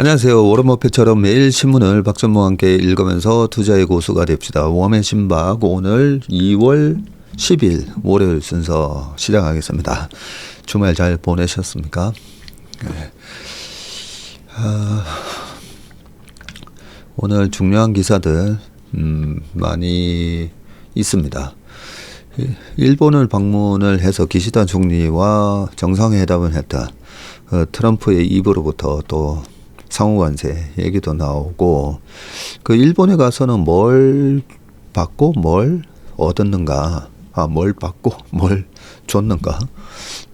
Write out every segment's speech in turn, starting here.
안녕하세요. 워런 버핏처럼 매일 신문을 박전무와 함께 읽으면서 투자의 고수가 됩시다. 웜의 신박 오늘 2월 10일 월요일 순서 시작하겠습니다. 주말 잘 보내셨습니까? 네. 오늘 중요한 기사들 많이 있습니다. 일본을 방문을 해서 기시다 총리와 정상회담을 했다. 트럼프의 입으로부터 또 상호관세 얘기도 나오고, 그 일본에 가서는 뭘 받고 뭘 얻었는가, 뭘 받고 뭘 줬는가,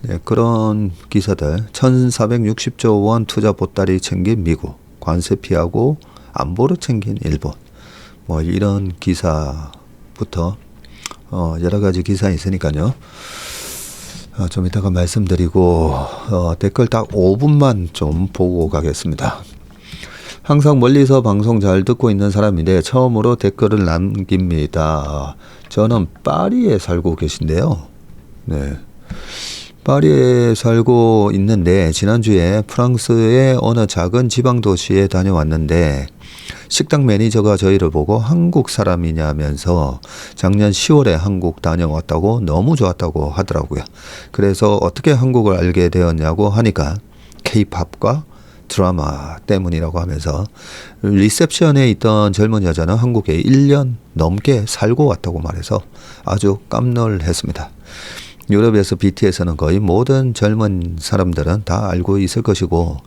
네, 그런 기사들. 1460조 원 투자 보따리 챙긴 미국, 관세 피하고 안보를 챙긴 일본, 뭐 이런 기사부터 여러 가지 기사 있으니까요. 좀 이따가 말씀드리고 댓글 딱 5분만 좀 보고 가겠습니다. 항상 멀리서 방송 잘 듣고 있는 사람인데 처음으로 댓글을 남깁니다. 저는 파리에 살고 계신데요. 네. 파리에 살고 있는데 지난주에 프랑스의 어느 작은 지방 도시에 다녀왔는데 식당 매니저가 저희를 보고 한국 사람이냐면서 작년 10월에 한국 다녀왔다고 너무 좋았다고 하더라고요. 그래서 어떻게 한국을 알게 되었냐고 하니까 K-팝과 드라마 때문이라고 하면서 리셉션에 있던 젊은 여자는 한국에 1년 넘게 살고 왔다고 말해서 아주 깜놀했습니다. 유럽에서 BTS는 거의 모든 젊은 사람들은 다 알고 있을 것이고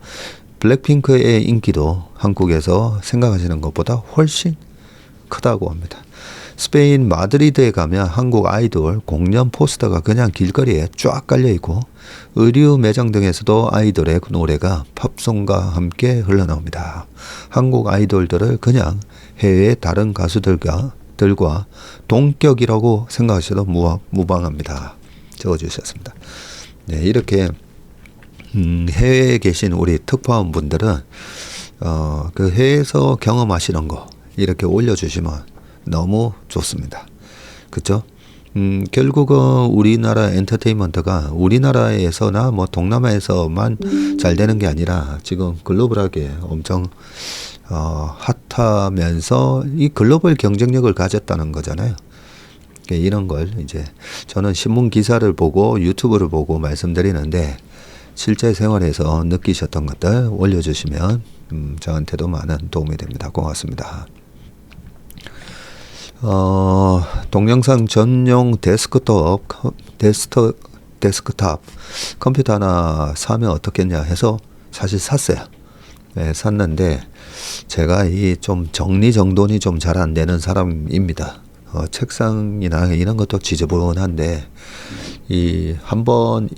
블랙핑크의 인기도 한국에서 생각하시는 것보다 훨씬 크다고 합니다. 스페인 마드리드에 가면 한국 아이돌 공연 포스터가 그냥 길거리에 쫙 깔려있고 의류 매장 등에서도 아이돌의 노래가 팝송과 함께 흘러나옵니다. 한국 아이돌들을 그냥 해외의 다른 가수들과 동격이라고 생각하셔도 무방합니다. 적어주셨습니다. 네, 이렇게 해외에 계신 우리 특파원 분들은 그 해외에서 경험하시는 거 이렇게 올려주시면 너무 좋습니다. 그렇죠? 결국은 우리나라 엔터테인먼트가 우리나라에서나 뭐 동남아에서만 잘 되는 게 아니라 지금 글로벌하게 엄청 핫하면서 이 글로벌 경쟁력을 가졌다는 거잖아요. 이런 걸 이제 저는 신문 기사를 보고 유튜브를 보고 말씀드리는데 실제 생활에서 느끼셨던 것들 올려주시면 저한테도 많은 도움이 됩니다. 고맙습니다. 동영상 전용 데스크톱 컴퓨터 하나 사면 어떻겠냐 해서 사실 샀어요. 네, 샀는데 제가 이 좀 정리정돈이 좀 잘 안 되는 사람입니다. 책상이나 이런 것도 지저분한데 한번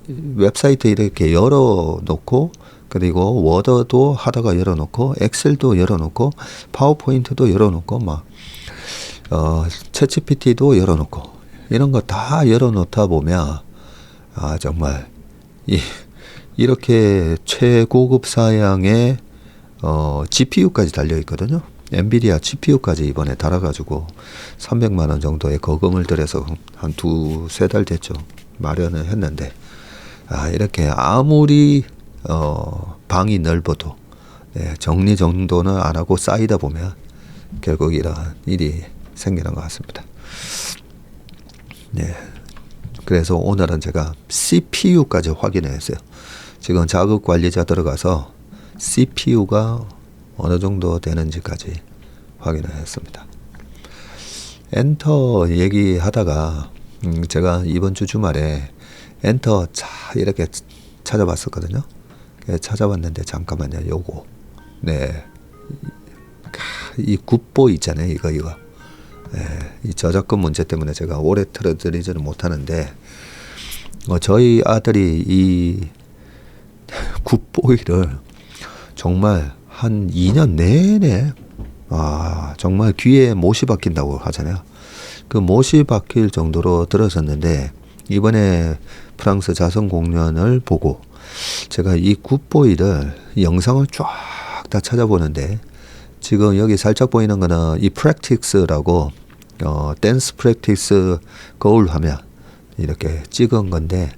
웹사이트 이렇게 열어놓고 그리고 워드도 하다가 열어놓고 엑셀도 열어놓고 파워포인트도 열어놓고 막 챗GPT도 열어놓고 이런 거 다 열어놓다 보면 정말 이렇게 최고급 사양의 GPU까지 달려있거든요. 엔비디아 GPU까지 이번에 달아가지고 300만 원 정도의 거금을 들여서 한 2-3달 됐죠. 마련을 했는데 이렇게 아무리 방이 넓어도 정리정돈을 안 하고 쌓이다 보면 결국 이런 일이 생기는 것 같습니다. 네. 그래서 오늘은 제가 CPU까지 확인했어요. 지금 자급관리자 들어가서 CPU가 어느 정도 되는지까지 확인을 했습니다. 엔터 얘기하다가 제가 이번 주 주말에 엔터 이렇게 찾아봤었거든요. 찾아봤는데 잠깐만요. 요거 네, 이 굿보 있잖아요. 이거 네, 이 저작권 문제 때문에 제가 오래 틀어드리지는 못하는데 저희 아들이 이 굿보이를 정말 한 2년 내내 정말 귀에 못이 박힌다고 하잖아요. 그 못이 박힐 정도로 들었었는데 이번에 프랑스 자선 공연을 보고 제가 이 굿보이를 영상을 쫙 다 찾아보는데 지금 여기 살짝 보이는 거는 이 프랙티스라고 댄스 프랙티스 거울 화면 이렇게 찍은 건데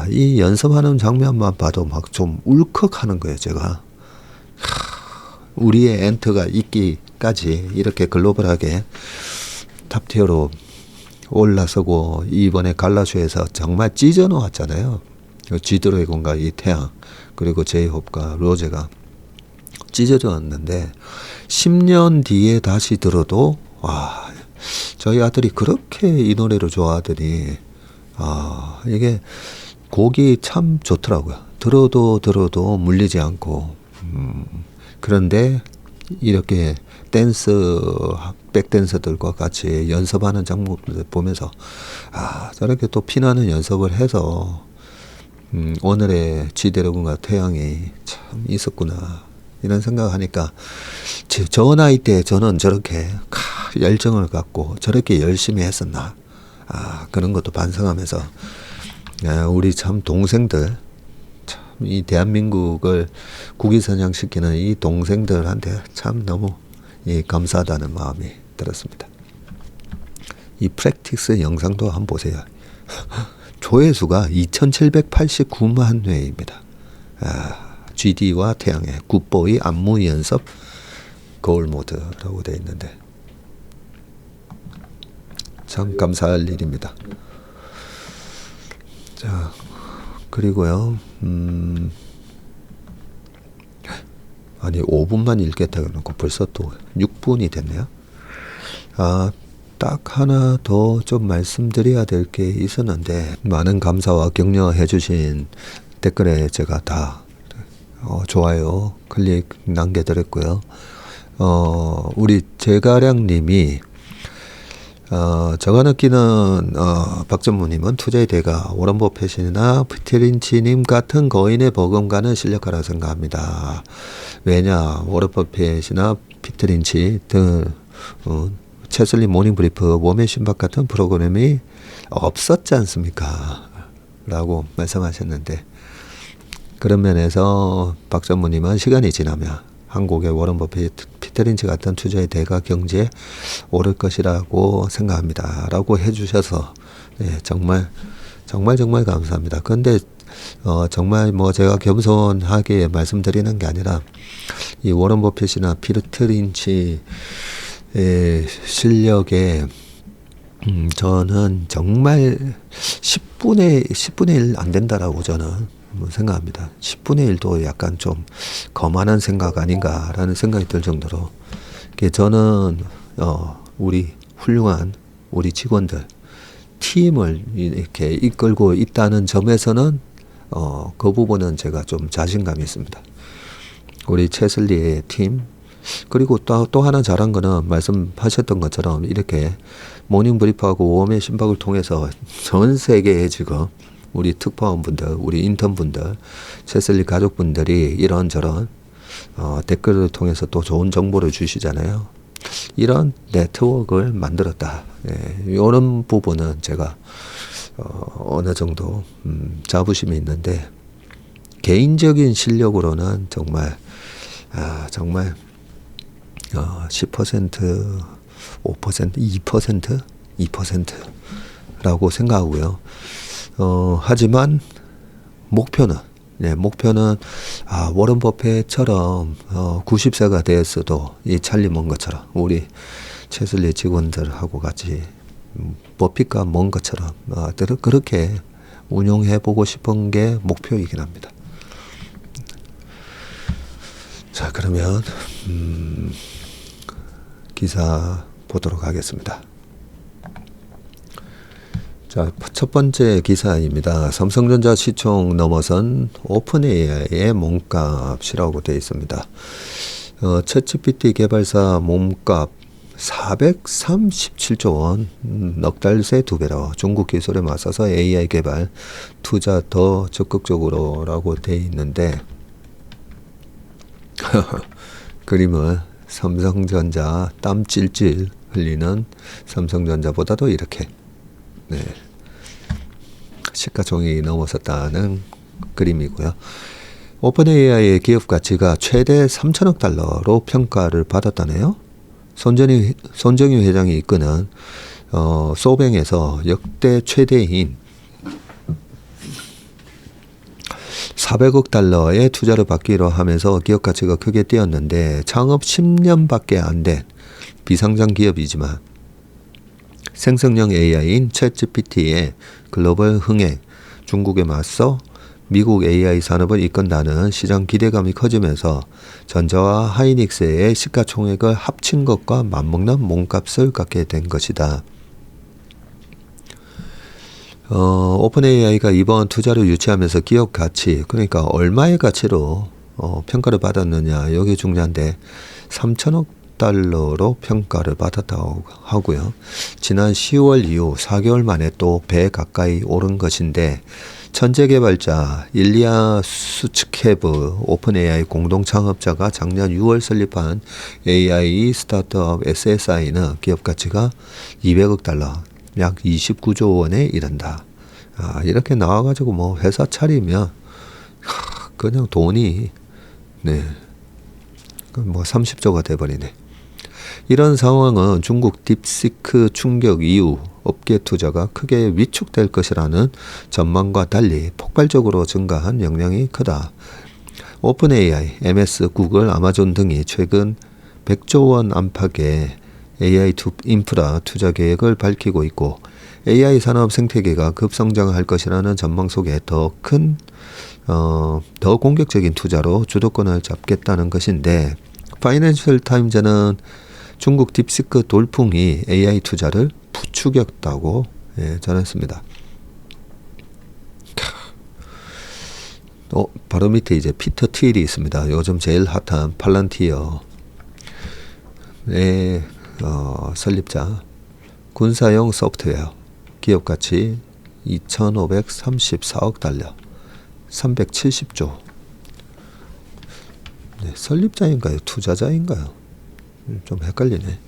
이 연습하는 장면만 봐도 막 좀 울컥하는 거예요. 제가 우리의 엔터가 있기까지 이렇게 글로벌하게 탑티어로 올라서고 이번에 갈라쇼에서 정말 찢어 놓았잖아요. G드래곤과 이 태양 그리고 제이홉과 로제가 찢어졌는데 10년 뒤에 다시 들어도 와 저희 아들이 그렇게 이 노래를 좋아하더니 이게 곡이 참 좋더라고요. 들어도 물리지 않고 그런데 이렇게 백댄서들과 같이 연습하는 장면을 보면서 저렇게 또 피나는 연습을 해서 오늘의 G드래곤과 태양이 참 있었구나 이런 생각하니까 저 나이 때 저는 저렇게 열정을 갖고 저렇게 열심히 했었나 그런 것도 반성하면서 우리 참 동생들 참 이 대한민국을 국위선양시키는 이 동생들한테 참 너무 감사하다는 마음이 들었습니다. 이 프랙티스 영상도 한번 보세요. 조회수가 2789만 회입니다. GD와 태양의 굿보이 안무 연습 거울 모드라고 되어 있는데 참 감사할 일입니다. 자 그리고요 아니 5분만 읽겠다 그러고 벌써 또 6분이 됐네요. 딱 하나 더 좀 말씀드려야 될 게 있었는데 많은 감사와 격려해 주신 댓글에 제가 다 좋아요 클릭 남겨드렸고요. 우리 제가량님이 제가 느끼는 박전무님은 투자의 대가 워런 버핏이나 피터 린치님 같은 거인의 버금가는 실력가라 생각합니다. 왜냐 워런 버핏이나 피터 린치 등 채슬리 모닝브리프 웜의 신박 같은 프로그램이 없었지 않습니까? 라고 말씀하셨는데 그런 면에서 박전무님은 시간이 지나면 한국의 워런 버핏, 피터 린치 같은 투자의 대가 경제에 오를 것이라고 생각합니다. 라고 해주셔서 정말 감사합니다. 근데 정말 제가 겸손하게 말씀드리는 게 아니라 이 워런 버핏이나 피터 린치의 실력에 저는 정말 10분의 1 안 된다라고 저는 생각합니다. 10분의 1도 약간 좀 거만한 생각 아닌가라는 생각이 들 정도로 저는 우리 훌륭한 우리 직원들 팀을 이렇게 이끌고 있다는 점에서는 그 부분은 제가 좀 자신감이 있습니다. 우리 채슬리의 팀 그리고 또 하나 잘한 거는 말씀하셨던 것처럼 이렇게 모닝브리프하고 웜의 신박을 통해서 전 세계에 지금 우리 특파원분들, 우리 인턴분들, 채슬리 가족분들이 이런저런 댓글을 통해서 또 좋은 정보를 주시잖아요. 이런 네트워크를 만들었다. 이런 부분은 제가 어느 정도 자부심이 있는데 개인적인 실력으로는 정말 10%, 5%, 2%라고 생각하고요. 하지만 목표는 워런 버핏처럼 90세가 되었어도 이 찰리 먼거처럼 우리 채슬리 직원들하고 같이 버핏과 먼거처럼 그렇게 운용해 보고 싶은 게 목표이긴 합니다. 자 그러면 기사 보도록 하겠습니다. 자, 첫 번째 기사입니다. 삼성전자 시총 넘어선 오픈AI의 몸값이라고 되어 있습니다. 챗GPT 개발사 몸값 437조 원, 넉 달 새 2배로 중국 기술에 맞서서 AI 개발 투자 더 적극적으로라고 되어 있는데 그림은 삼성전자 땀 찔찔 흘리는 삼성전자보다도 이렇게 시가총액이 넘어섰다는 그림이고요. 오픈AI의 기업 가치가 최대 3천억 달러로 평가를 받았다네요. 손정희 회장이 이끄는 소뱅에서 역대 최대인 400억 달러의 투자를 받기로 하면서 기업 가치가 크게 뛰었는데 창업 10년밖에 안 된 비상장 기업이지만 생성형 AI인 챗GPT의 글로벌 흥행, 중국에 맞서 미국 AI 산업을 이끈다는 시장 기대감이 커지면서 전자와 하이닉스의 시가총액을 합친 것과 맞먹는 몸값을 갖게 된 것이다. 오픈 AI가 이번 투자를 유치하면서 기업 가치, 그러니까 얼마의 가치로 평가를 받았느냐, 여기 중요한데 3천억 달러로 평가를 받았다고 하고요. 지난 10월 이후 4개월 만에 또 배 가까이 오른 것인데 천재 개발자 일리아 수츠케브 오픈 AI 공동 창업자가 작년 6월 설립한 AI 스타트업 SSI는 기업 가치가 200억 달러, 약 29조 원에 이른다. 이렇게 나와가지고 뭐 회사 차리면 그냥 돈이 뭐 30조가 돼버리네. 이런 상황은 중국 딥시크 충격 이후 업계 투자가 크게 위축될 것이라는 전망과 달리 폭발적으로 증가한 영향이 크다. 오픈 AI, MS, 구글, 아마존 등이 최근 100조 원 안팎의 AI 인프라 투자 계획을 밝히고 있고 AI 산업 생태계가 급성장할 것이라는 전망 속에 더 공격적인 투자로 주도권을 잡겠다는 것인데 파이낸셜 타임즈는 중국 딥시크 돌풍이 AI 투자를 부추겼다고 전했습니다. 바로 밑에 이제 피터 틸이 있습니다. 요즘 제일 핫한 팔란티어의 설립자, 군사용 소프트웨어, 기업 가치 2,534억 달러, 370조. 설립자인가요? 투자자인가요? 좀 헷갈리네.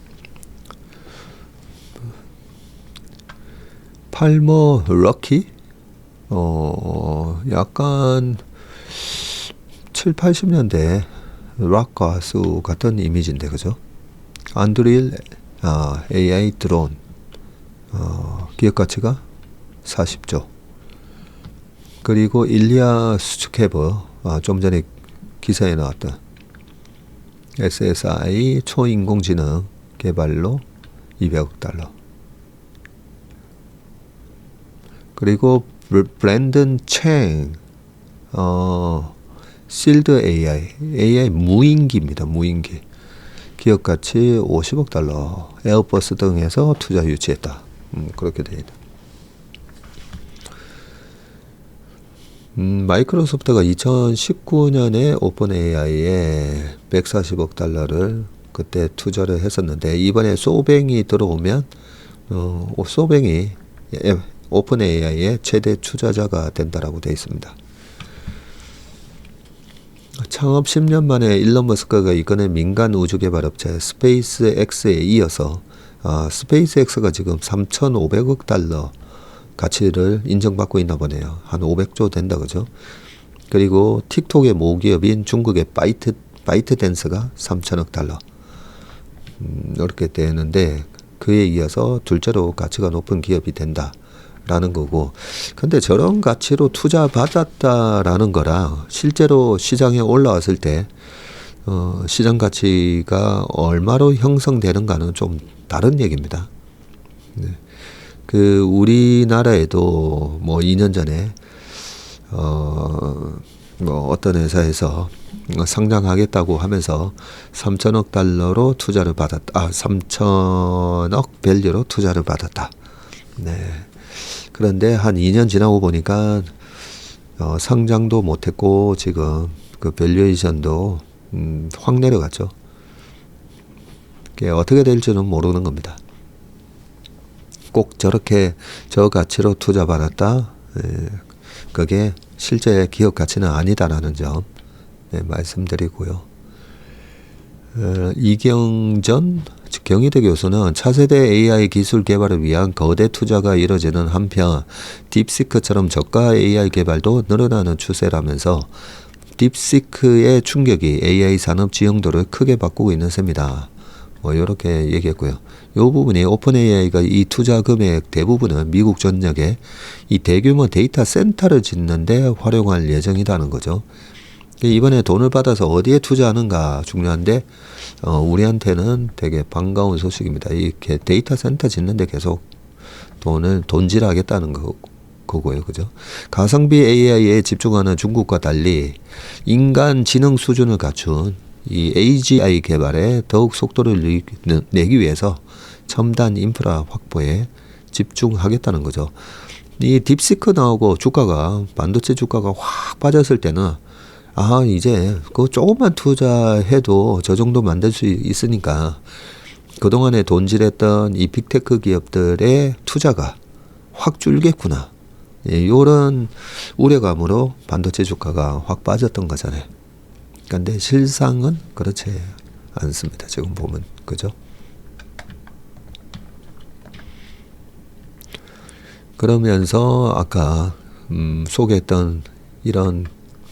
팔머 럭키? 약간 7, 80년대 락 가수 같은 이미지인데, 그죠? 안드릴 AI 드론, 기업 가치가 40조. 그리고 일리아 수츠케브, 좀 전에 기사에 나왔던 SSI 초인공지능 개발로 200억 달러. 그리고 브랜든 챙, 실드 AI 무인기입니다. 무인기. 기업 가치 50억 달러. 에어버스 등에서 투자 유치했다. 그렇게 되어 있다. 마이크로소프트가 2019년에 오픈 AI에 140억 달러를 그때 투자를 했었는데 이번에 소뱅이 들어오면 소뱅이 오픈 AI의 최대 투자자가 된다라고 되어 있습니다. 창업 10년 만에 일론 머스크가 이끄는 민간 우주 개발 업체 스페이스X에 이어서 스페이스X가 지금 3,500억 달러 가치를 인정받고 있나 보네요. 한 500조 된다, 그죠? 그리고 틱톡의 모기업인 중국의 바이트댄스가 3천억 달러. 이렇게 되는데 그에 이어서 둘째로 가치가 높은 기업이 된다라는 거고. 근데 저런 가치로 투자받았다라는 거랑 실제로 시장에 올라왔을 때 시장 가치가 얼마로 형성되는가는 좀 다른 얘기입니다. 우리나라에도 뭐 2년 전에 뭐 어떤 회사에서 상장하겠다고 하면서 3천억 달러로 투자를 받았다. 3천억 밸류로 투자를 받았다. 그런데 한 2년 지나고 보니까 상장도 못했고 지금 그 밸류에이션도 확 내려갔죠. 그게 어떻게 될지는 모르는 겁니다. 꼭 저렇게 저 가치로 투자받았다. 그게 실제 기업 가치는 아니다라는 점 말씀드리고요. 이경전 경희대 교수는 차세대 AI 기술 개발을 위한 거대 투자가 이뤄지는 한편 딥시크처럼 저가 AI 개발도 늘어나는 추세라면서 딥시크의 충격이 AI 산업 지형도를 크게 바꾸고 있는 셈이다. 뭐 이렇게 얘기했고요. 이 부분이 오픈 AI가 이 투자 금액 대부분은 미국 전역에 이 대규모 데이터 센터를 짓는데 활용할 예정이라는 거죠. 이번에 돈을 받아서 어디에 투자하는가 중요한데 우리한테는 되게 반가운 소식입니다. 이렇게 데이터 센터 짓는데 계속 돈질하겠다는 거고요. 그죠? 가성비 AI에 집중하는 중국과 달리 인간 지능 수준을 갖춘 이 AGI 개발에 더욱 속도를 내기 위해서 첨단 인프라 확보에 집중하겠다는 거죠. 이 딥시크 나오고 반도체 주가가 확 빠졌을 때는 이제 그거 조금만 투자해도 저 정도 만들 수 있으니까 그동안에 돈질했던 이 빅테크 기업들의 투자가 확 줄겠구나. 이런 우려감으로 반도체 주가가 확 빠졌던 거잖아요. 근데 실상은 그렇지 않습니다. 지금 보면. 그죠? 그러면서 아까 소개했던 이런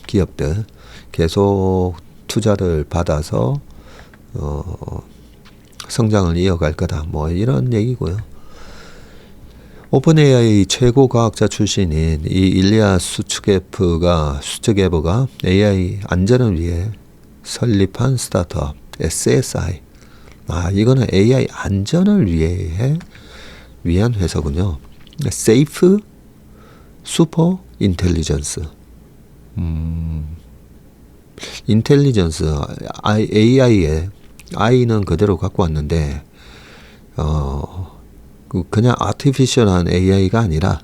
기업들 계속 투자를 받아서 성장을 이어갈 거다. 뭐 이런 얘기고요. 오픈 AI 최고 과학자 출신인 이 일리아 수츠게버가 AI 안전을 위해 설립한 스타트업 SSI. 이거는 AI 안전을 위한 회사군요. Safe Super Intelligence. 인텔리전스 AI에 I는 그대로 갖고 왔는데 그냥 아티피셜한 AI가 아니라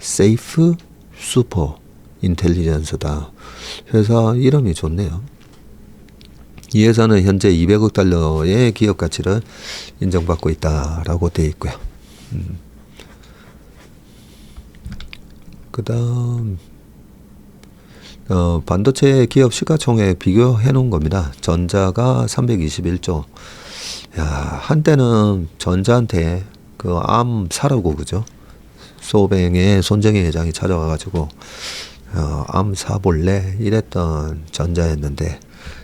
Safe Super Intelligence다. 회사 이름이 좋네요. 이 회사는 현재 200억 달러의 기업 가치를 인정받고 있다라고 되어 있고요. 그 다음 반도체 기업 시가총액 비교해 놓은 겁니다. 전자가 321조. 한때는 전자한테 그 암 사라고 그죠? 소뱅의 손정희 회장이 찾아와가지고 암 사볼래 이랬던 전자였는데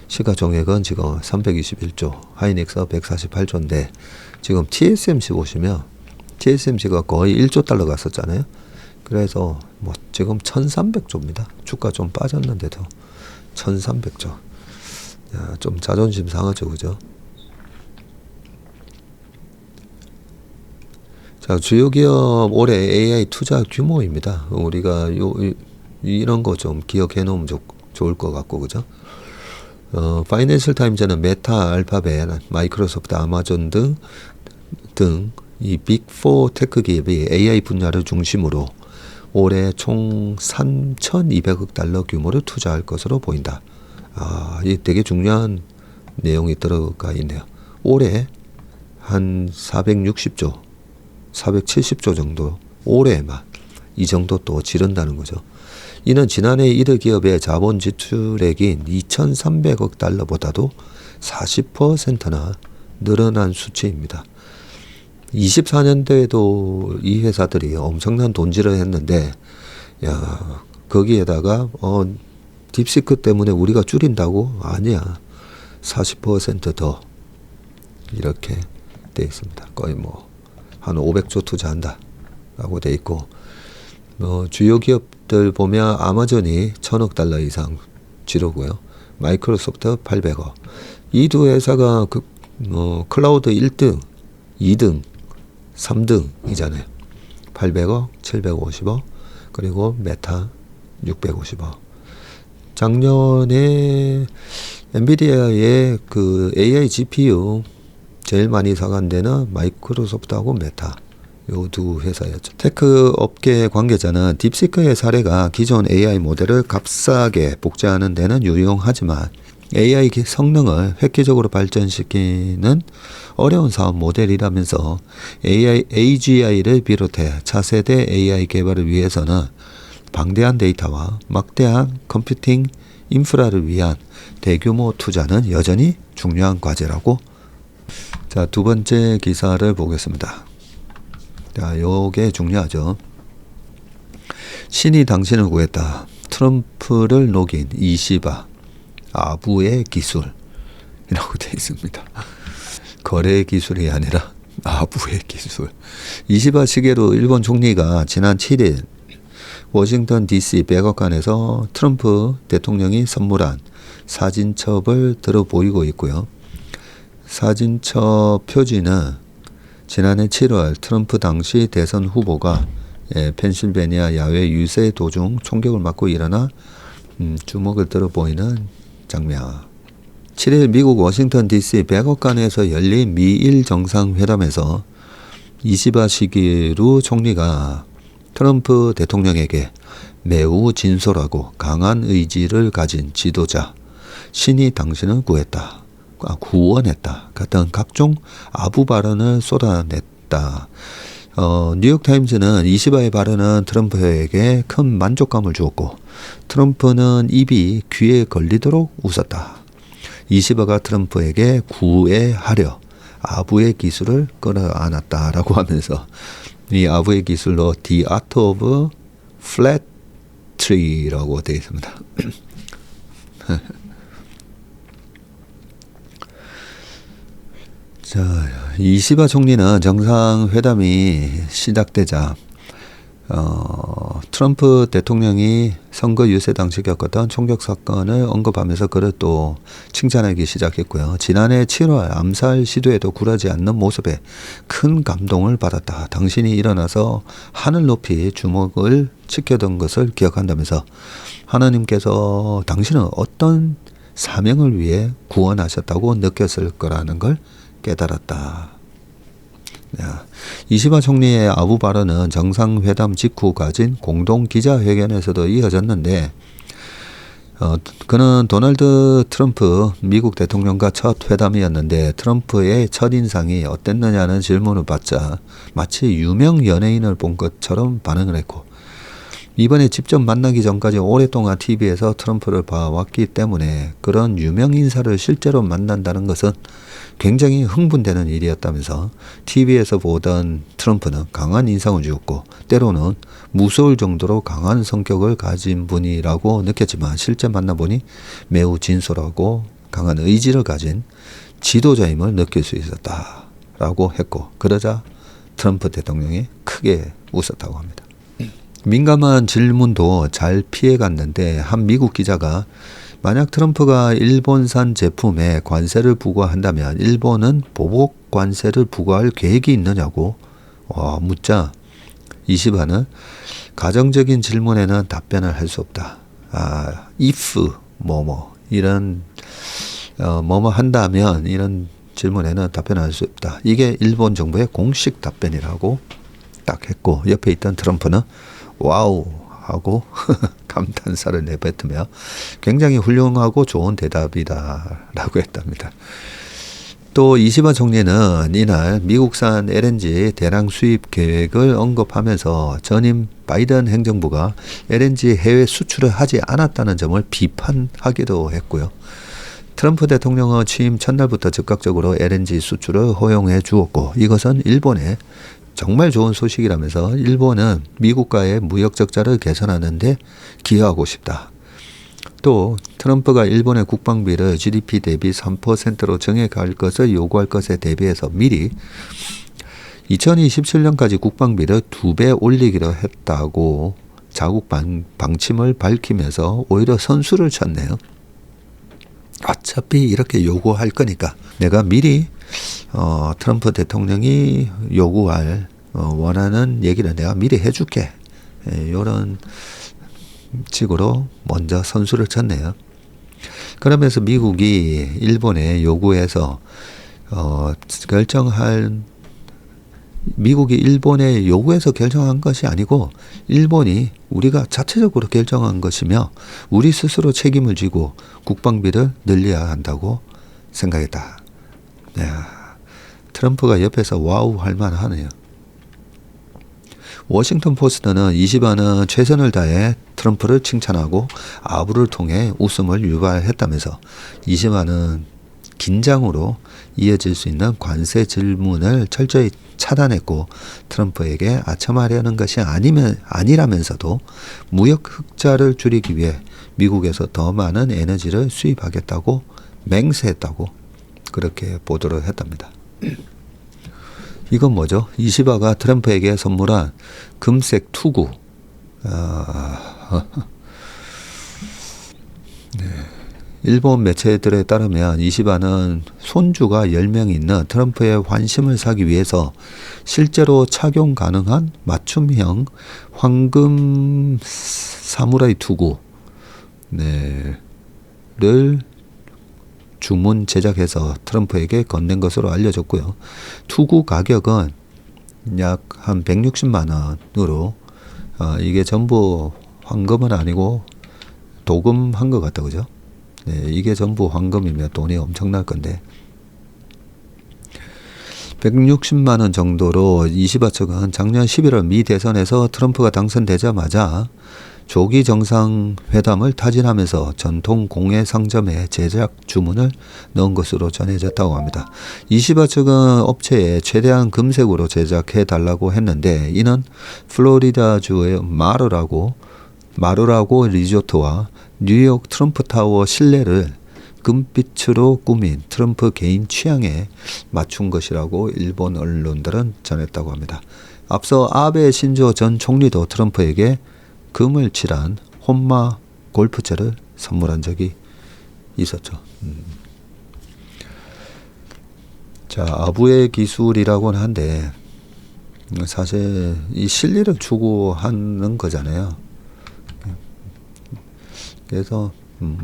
시가총액은 지금 321조, 하이닉스 148조인데 지금 TSMC 보시면 TSMC가 거의 1조 달러 갔었잖아요. 그래서 뭐 지금 1300조입니다. 주가 좀 빠졌는데도 1300조. 좀 자존심 상하죠. 그죠? 자, 주요 기업 올해 AI 투자 규모입니다. 우리가 이런 거 좀 기억해 놓으면 좋을 것 같고, 그죠? 파이낸셜 타임즈는 메타, 알파벳, 마이크로소프트, 아마존 등 이 빅4 테크 기업이 AI 분야를 중심으로 올해 총 3,200억 달러 규모를 투자할 것으로 보인다. 이 되게 중요한 내용이 들어가 있네요. 올해 한 460조, 470조 정도 올해만 이 정도 또 지른다는 거죠. 이는 지난해 이들 기업의 자본 지출액인 2,300억 달러보다도 40%나 늘어난 수치입니다. 24년도에도 이 회사들이 엄청난 돈질을 했는데 거기에다가 딥시크 때문에 우리가 줄인다고? 아니야. 40% 이렇게 돼 있습니다. 거의 뭐 한 500조 투자한다 라고 돼 있고 주요 기업들 보면 아마존이 1,000억 달러 이상 지르고요. 마이크로소프트 800억. 이 두 회사가 클라우드 1등, 2등, 3등이잖아요. 800억, 750억, 그리고 메타 650억. 작년에 엔비디아의 그 AI GPU 제일 많이 사간 데는 마이크로소프트하고 메타 요 두 회사였죠. 테크 업계 관계자는 딥시크의 사례가 기존 AI 모델을 값싸게 복제하는 데는 유용하지만 AI 성능을 획기적으로 발전시키는 어려운 사업 모델이라면서 AGI를 비롯해 차세대 AI 개발을 위해서는 방대한 데이터와 막대한 컴퓨팅 인프라를 위한 대규모 투자는 여전히 중요한 과제라고. 자, 두 번째 기사를 보겠습니다. 자, 요게 중요하죠. 신이 당신을 구했다. 트럼프를 녹인 이시바 아부의 기술 이라고 되어 있습니다. 거래 기술이 아니라 아부의 기술. 이시바 시게루 일본 총리가 지난 7일 워싱턴 DC 백악관에서 트럼프 대통령이 선물한 사진첩을 들어 보이고 있고요. 사진첩 표지는 지난해 7월 트럼프 당시 대선 후보가 펜실베니아 야외 유세 도중 총격을 맞고 일어나 주먹을 들어 보이는 장면. 7일 미국 워싱턴 DC 백악관에서 열린 미일 정상회담에서 이시바 시게루 총리가 트럼프 대통령에게 매우 진솔하고 강한 의지를 가진 지도자, 신이 당신을 구원했다 같은 각종 아부 발언을 쏟아냈다. 뉴욕타임즈는 이시바의 발언은 트럼프에게 큰 만족감을 주었고 트럼프는 입이 귀에 걸리도록 웃었다. 이시바가 트럼프에게 구애하려 아부의 기술을 끌어안았다라고 하면서 이 아부의 기술로 The Art of Flattery라고 되어 있습니다. 자, 이시바 총리는 정상회담이 시작되자 트럼프 대통령이 선거 유세 당시 겪었던 총격 사건을 언급하면서 그를 또 칭찬하기 시작했고요. 지난해 7월 암살 시도에도 굴하지 않는 모습에 큰 감동을 받았다. 당신이 일어나서 하늘 높이 주먹을 지켜던 것을 기억한다면서 하나님께서 당신은 어떤 사명을 위해 구원하셨다고 느꼈을 거라는 걸 깨달았다. 이시바 총리의 아부 발언은 정상회담 직후 가진 공동 기자회견에서도 이어졌는데 그는 도널드 트럼프 미국 대통령과 첫 회담이었는데 트럼프의 첫인상이 어땠느냐는 질문을 받자 마치 유명 연예인을 본 것처럼 반응을 했고 이번에 직접 만나기 전까지 오랫동안 TV에서 트럼프를 봐왔기 때문에 그런 유명 인사를 실제로 만난다는 것은 굉장히 흥분되는 일이었다면서 TV에서 보던 트럼프는 강한 인상을 주었고 때로는 무서울 정도로 강한 성격을 가진 분이라고 느꼈지만 실제 만나보니 매우 진솔하고 강한 의지를 가진 지도자임을 느낄 수 있었다라고 했고 그러자 트럼프 대통령이 크게 웃었다고 합니다. 민감한 질문도 잘 피해갔는데 한 미국 기자가 만약 트럼프가 일본산 제품에 관세를 부과한다면 일본은 보복 관세를 부과할 계획이 있느냐고 묻자 이시바는 가정적인 질문에는 답변을 할 수 없다. if 이런 뭐뭐 한다면 이런 질문에는 답변을 할 수 없다. 이게 일본 정부의 공식 답변이라고 딱 했고 옆에 있던 트럼프는 와우 하고 감탄사를 내뱉으며 굉장히 훌륭하고 좋은 대답이다라고 했답니다. 또 이시바 총리는 이날 미국산 LNG 대량 수입 계획을 언급하면서 전임 바이든 행정부가 LNG 해외 수출을 하지 않았다는 점을 비판하기도 했고요. 트럼프 대통령은 취임 첫날부터 즉각적으로 LNG 수출을 허용해 주었고 이것은 일본의 정말 좋은 소식이라면서 일본은 미국과의 무역 적자를 개선하는 데 기여하고 싶다. 또 트럼프가 일본의 국방비를 GDP 대비 3%로 정해갈 것을 요구할 것에 대비해서 미리 2027년까지 국방비를 2배 올리기로 했다고 자국 방침을 밝히면서 오히려 선수를 쳤네요. 어차피 이렇게 요구할 거니까 내가 미리 트럼프 대통령이 요구할 원하는 얘기를 내가 미리 해줄게. 이런 식으로 먼저 선수를 쳤네요. 그러면서 미국이 일본에 요구해서 미국이 일본에 요구해서 결정한 것이 아니고 일본이 우리가 자체적으로 결정한 것이며 우리 스스로 책임을 지고 국방비를 늘려야 한다고 생각했다. 트럼프가 옆에서 와우 할 만하네요. 워싱턴 포스트는 이시바는 최선을 다해 트럼프를 칭찬하고 아부를 통해 웃음을 유발했다면서 이시바는 긴장으로 이어질 수 있는 관세 질문을 철저히 차단했고 트럼프에게 아첨하려는 것이 아니라면서도 무역 흑자를 줄이기 위해 미국에서 더 많은 에너지를 수입하겠다고 맹세했다고 그렇게 보도를 했답니다. 이건 뭐죠? 이시바가 트럼프에게 선물한 금색 투구. 네. 일본 매체들에 따르면 이시바는 손주가 10명 있는 트럼프의 환심을 사기 위해서 실제로 착용 가능한 맞춤형 황금 사무라이 투구 를 주문 제작해서 트럼프에게 건넨 것으로 알려졌고요. 투구 가격은 약 한 160만 원으로 이게 전부 황금은 아니고 도금한 것 같다, 그죠? 네, 이게 전부 황금이면 돈이 엄청날 건데 160만 원 정도로 이시바 측은 작년 11월 미 대선에서 트럼프가 당선되자마자 조기 정상회담을 타진하면서 전통 공예 상점에 제작 주문을 넣은 것으로 전해졌다고 합니다. 이시바 측은 업체에 최대한 금색으로 제작해 달라고 했는데 이는 플로리다주의 마르라고 리조트와 뉴욕 트럼프 타워 실내를 금빛으로 꾸민 트럼프 개인 취향에 맞춘 것이라고 일본 언론들은 전했다고 합니다. 앞서 아베 신조 전 총리도 트럼프에게 금을 칠한 혼마 골프채를 선물한 적이 있었죠. 자, 아부의 기술이라고는 한데 사실 이 실리를 추구하는 거잖아요. 그래서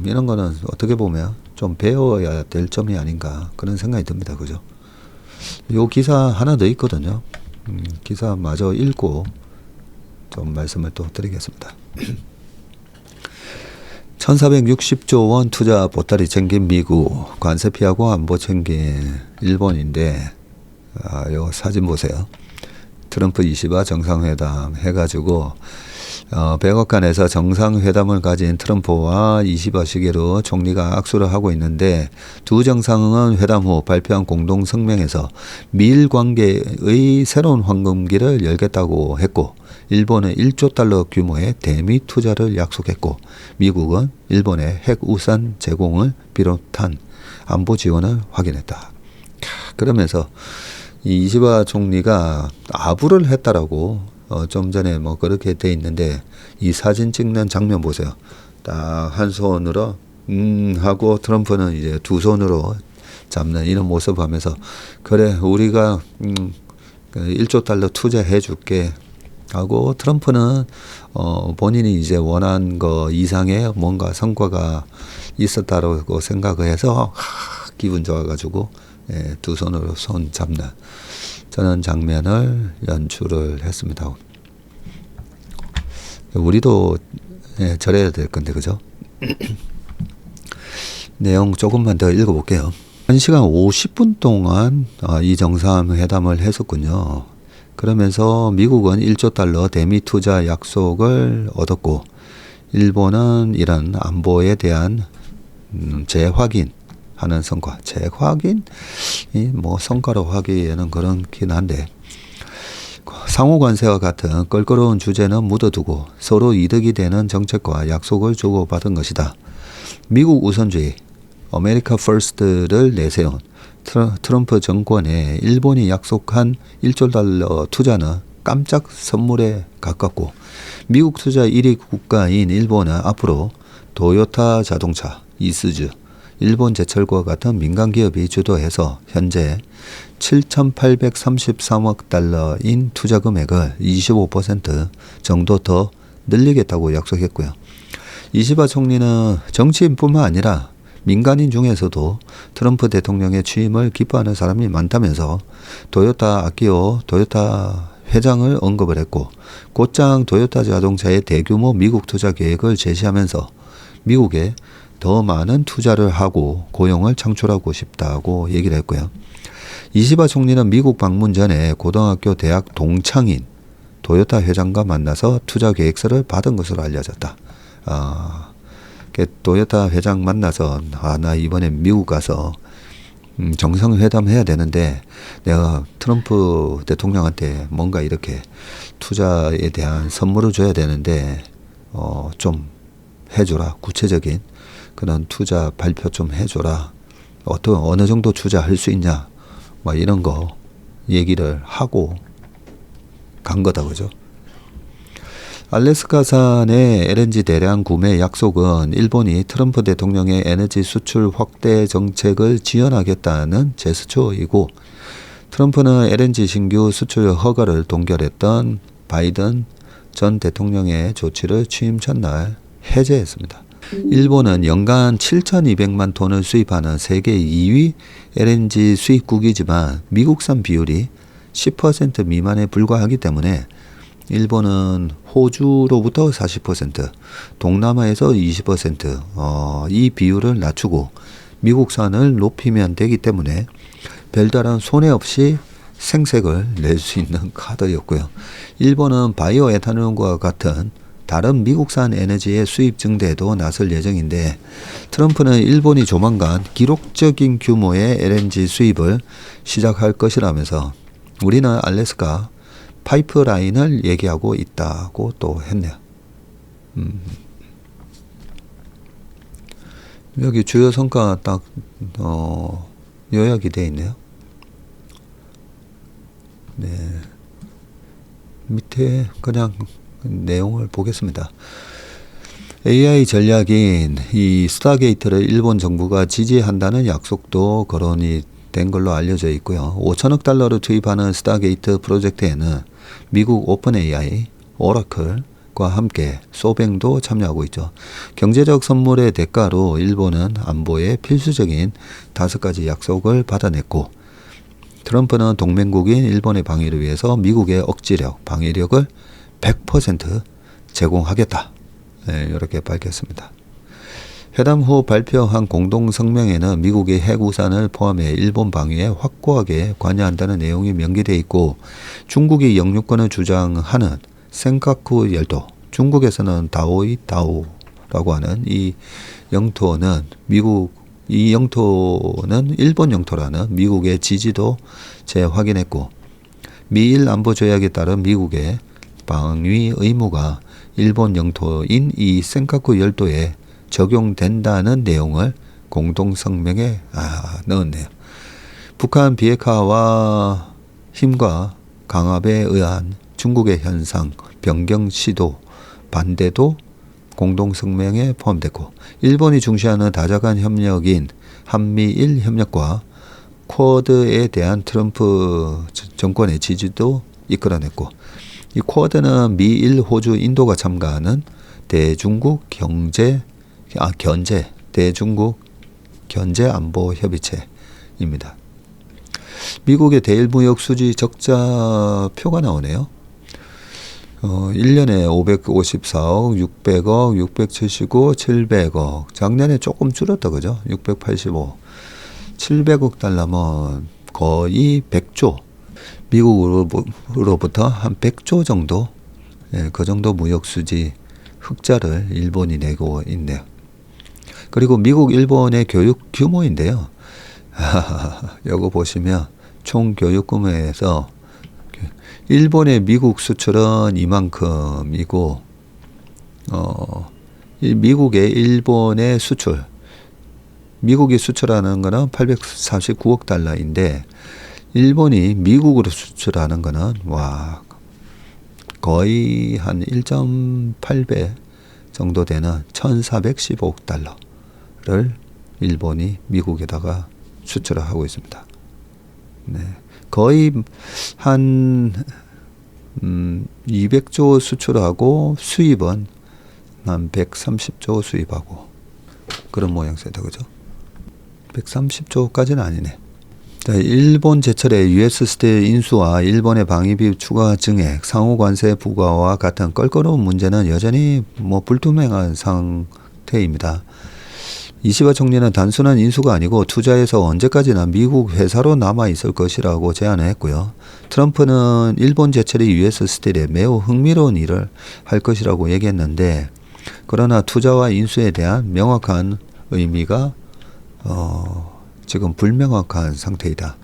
이런 거는 어떻게 보면 좀 배워야 될 점이 아닌가 그런 생각이 듭니다. 그죠? 요 기사 하나 더 있거든요. 기사 마저 읽고 좀 말씀을 또 드리겠습니다. 1460조 원 투자 보따리 챙긴 미국, 관세 피하고 안보 챙긴 일본인데 요 사진 보세요. 트럼프 이시바 정상회담 해가지고 백악관에서 정상회담을 가진 트럼프와 이시바 시계로 총리가 악수를 하고 있는데 두 정상은 회담 후 발표한 공동 성명에서 미일 관계의 새로운 황금기를 열겠다고 했고 일본은 1조 달러 규모의 대미 투자를 약속했고 미국은 일본의 핵 우산 제공을 비롯한 안보 지원을 확인했다. 그러면서 이 이시바 총리가 아부를 했다라고 좀 전에 뭐 그렇게 돼 있는데 이 사진 찍는 장면 보세요. 딱 한 손으로 하고 트럼프는 이제 두 손으로 잡는 이런 모습 하면서 그래 우리가 1조 달러 투자해 줄게 하고 트럼프는 본인이 이제 원한 거 이상의 뭔가 성과가 있었다고 생각을 해서 기분 좋아가지고 두 손으로 손 잡는 저는 장면을 연출을 했습니다. 우리도 저래야 될 건데 그죠? 내용 조금만 더 읽어볼게요. 1시간 50분 동안 이 정상회담을 했었군요. 그러면서 미국은 1조 달러 대미 투자 약속을 얻었고 일본은 이런 안보에 대한 재확인하는 성과, 재확인? 뭐 성과로 하기에는 그렇긴 한데 상호 관세와 같은 껄끄러운 주제는 묻어두고 서로 이득이 되는 정책과 약속을 주고받은 것이다. 미국 우선주의, 아메리카 퍼스트를 내세운 트럼프 정권에 일본이 약속한 1조 달러 투자는 깜짝 선물에 가깝고 미국 투자 1위 국가인 일본은 앞으로 도요타 자동차, 이스즈, 일본 제철과 같은 민간 기업이 주도해서 현재 7,833억 달러인 투자 금액을 25% 정도 더 늘리겠다고 약속했고요. 이시바 총리는 정치인뿐만 아니라 민간인 중에서도 트럼프 대통령의 취임을 기뻐하는 사람이 많다면서 도요타 아키오 도요타 회장을 언급을 했고 곧장 도요타 자동차의 대규모 미국 투자 계획을 제시하면서 미국에 더 많은 투자를 하고 고용을 창출하고 싶다고 얘기를 했고요. 이시바 총리는 미국 방문 전에 고등학교 대학 동창인 도요타 회장과 만나서 투자 계획서를 받은 것으로 알려졌다. 도요타 회장 만나서 나 이번에 미국 가서 정상회담 해야 되는데 내가 트럼프 대통령한테 뭔가 이렇게 투자에 대한 선물을 줘야 되는데 좀 해줘라. 구체적인 그런 투자 발표 좀 해줘라. 어느 정도 투자할 수 있냐. 뭐 이런 거 얘기를 하고 간 거다, 그죠? 알래스카산의 LNG 대량 구매 약속은 일본이 트럼프 대통령의 에너지 수출 확대 정책을 지연하겠다는 제스처이고, 트럼프는 LNG 신규 수출 허가를 동결했던 바이든 전 대통령의 조치를 취임 전날 해제했습니다. 일본은 연간 7,200만 톤을 수입하는 세계 2위 LNG 수입국이지만 미국산 비율이 10% 미만에 불과하기 때문에 일본은 호주로부터 40%, 동남아에서 20%, 이 비율을 낮추고 미국산을 높이면 되기 때문에 별다른 손해 없이 생색을 낼 수 있는 카드였고요. 일본은 바이오 에탄올과 같은 다른 미국산 에너지의 수입 증대에도 나설 예정인데, 트럼프는 일본이 조만간 기록적인 규모의 LNG 수입을 시작할 것이라면서 우리는 알래스카 파이프라인을 얘기하고 있다고 또 했네요. 여기 주요 성과 딱 요약이 되어 있네요. 네, 밑에 그냥 내용을 보겠습니다. AI 전략인 이 스타게이트를 일본 정부가 지지한다는 약속도 거론이 된 걸로 알려져 있고요. 5천억 달러를 투입하는 스타게이트 프로젝트에는 미국 오픈 AI, 오라클과 함께 소뱅도 참여하고 있죠. 경제적 선물의 대가로 일본은 안보에 필수적인 5가지 약속을 받아냈고, 트럼프는 동맹국인 일본의 방위를 위해서 미국의 억지력, 방위력을 100% 제공하겠다. 네, 이렇게 밝혔습니다. 회담 후 발표한 공동성명에는 미국의 핵우산을 포함해 일본 방위에 확고하게 관여한다는 내용이 명기되어 있고, 중국이 영유권을 주장하는 센카쿠 열도, 중국에서는 다오이다오라고 하는 이 영토는 일본 영토라는 미국의 지지도 재확인했고, 미일 안보조약에 따른 미국의 방위 의무가 일본 영토인 이 센카쿠 열도에 적용된다는 내용을 공동성명에 넣었네요. 북한 비핵화와 힘과 강압에 의한 중국의 현상 변경 시도 반대도 공동성명에 포함됐고, 일본이 중시하는 다자간 협력인 한미일 협력과 쿼드에 대한 트럼프 정권의 지지도 이끌어냈고, 이 쿼드는 미일, 호주, 인도가 참가하는 대중국 견제 안보 협의체입니다. 미국의 대일 무역 수지 적자 표가 나오네요. 1년에 554억, 600억, 675, 700억. 작년에 조금 줄었다, 그죠? 685. 700억 달러면 거의 100조. 미국으로부터 한 100조 정도, 그 정도 무역수지 흑자를 일본이 내고 있네요. 그리고 미국, 일본의 교육 규모인데요. 이거 보시면 총 교육 규모에서 일본의 미국 수출은 이만큼이고, 미국의 일본의 수출, 미국이 수출하는 거는 849억 달러인데, 일본이 미국으로 수출하는 거는 거의 한 1.8배 정도 되는 1415억 달러를 일본이 미국에다가 수출을 하고 있습니다. 네, 거의 한 200조 수출하고 수입은 한 130조 수입하고 그런 모양새다, 그죠? 130조까지는 아니네. 일본 제철의 US 스틸 인수와 일본의 방위비 추가 증액, 상호 관세 부과와 같은 껄끄러운 문제는 여전히 불투명한 상태입니다. 이시바 총리는 단순한 인수가 아니고 투자해서 언제까지나 미국 회사로 남아 있을 것이라고 제안을 했고요. 트럼프는 일본 제철의 US 스틸에 매우 흥미로운 일을 할 것이라고 얘기했는데, 그러나 투자와 인수에 대한 명확한 의미가 지금 불명확한 상태이다.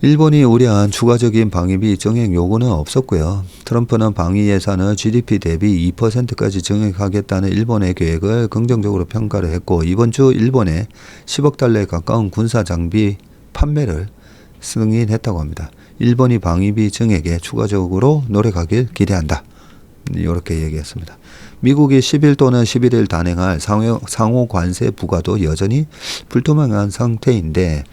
일본이 우려한 추가적인 방위비 증액 요구는 없었고요. 트럼프는 방위 예산을 GDP 대비 2%까지 증액하겠다는 일본의 계획을 긍정적으로 평가를 했고, 이번 주 일본에 10억 달러에 가까운 군사 장비 판매를 승인했다고 합니다. 일본이 방위비 증액에 추가적으로 노력하길 기대한다. 이렇게 얘기했습니다. 미국이 10일 또는 11일 단행할 상호 관세 부과도 여전히 불투명한 상태인데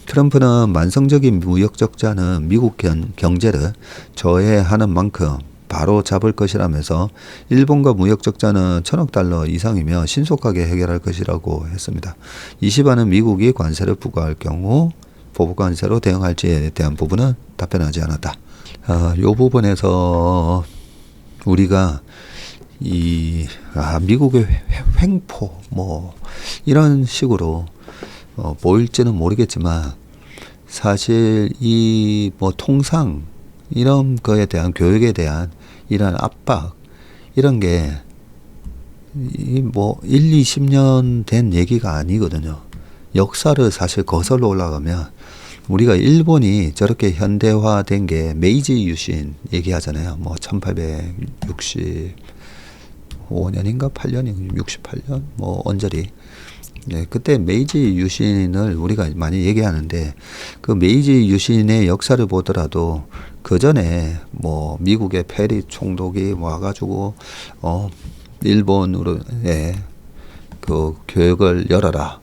트럼프는 만성적인 무역 적자는 미국 경제를 저해하는 만큼 바로 잡을 것이라면서 일본과 무역 적자는 1,000억 달러 이상이며 신속하게 해결할 것이라고 했습니다. 이 시반은 미국이 관세를 부과할 경우 보복 관세로 대응할지에 대한 부분은 답변하지 않았다. 이 부분에서 우리가 미국의 횡포 이런 식으로 보일지는 모르겠지만 사실 통상 이런 거에 대한 교육에 대한 이런 압박 이런 게 1, 20년 된 얘기가 아니거든요. 역사를 사실 거슬러 올라가면 우리가 일본이 저렇게 현대화된 게 메이지 유신 얘기하잖아요. 1865년인가 8년인가 68년 언저리. 네, 그때 메이지 유신을 우리가 많이 얘기하는데 그 메이지 유신의 역사를 보더라도 그 전에 미국의 페리 총독이 와가지고 일본으로 그 교육을 열어라.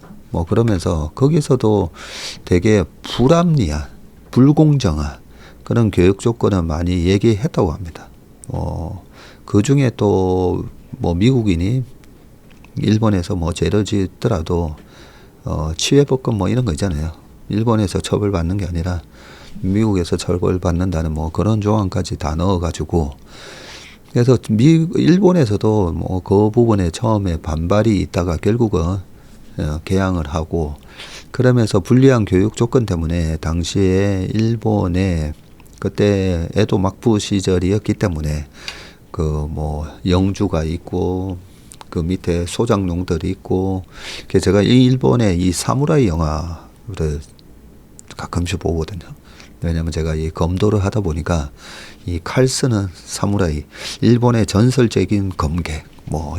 그러면서 거기서도 되게 불합리한, 불공정한 그런 교육 조건을 많이 얘기했다고 합니다. 그 중에 또 미국인이 일본에서 죄를 짓더라도 치외법권 이런 거 있잖아요. 일본에서 처벌받는 게 아니라 미국에서 처벌받는다는 그런 조항까지 다 넣어가지고 그래서 일본에서도 그 부분에 처음에 반발이 있다가 결국은 개항을 하고 그러면서 불리한 교육 조건 때문에 당시에 일본에 그때 에도 막부 시절이었기 때문에 영주가 있고 그 밑에 소장농들이 있고 제가 일본의 이 사무라이 영화를 가끔씩 보거든요. 왜냐면 제가 이 검도를 하다 보니까 이 칼 쓰는 사무라이, 일본의 전설적인 검객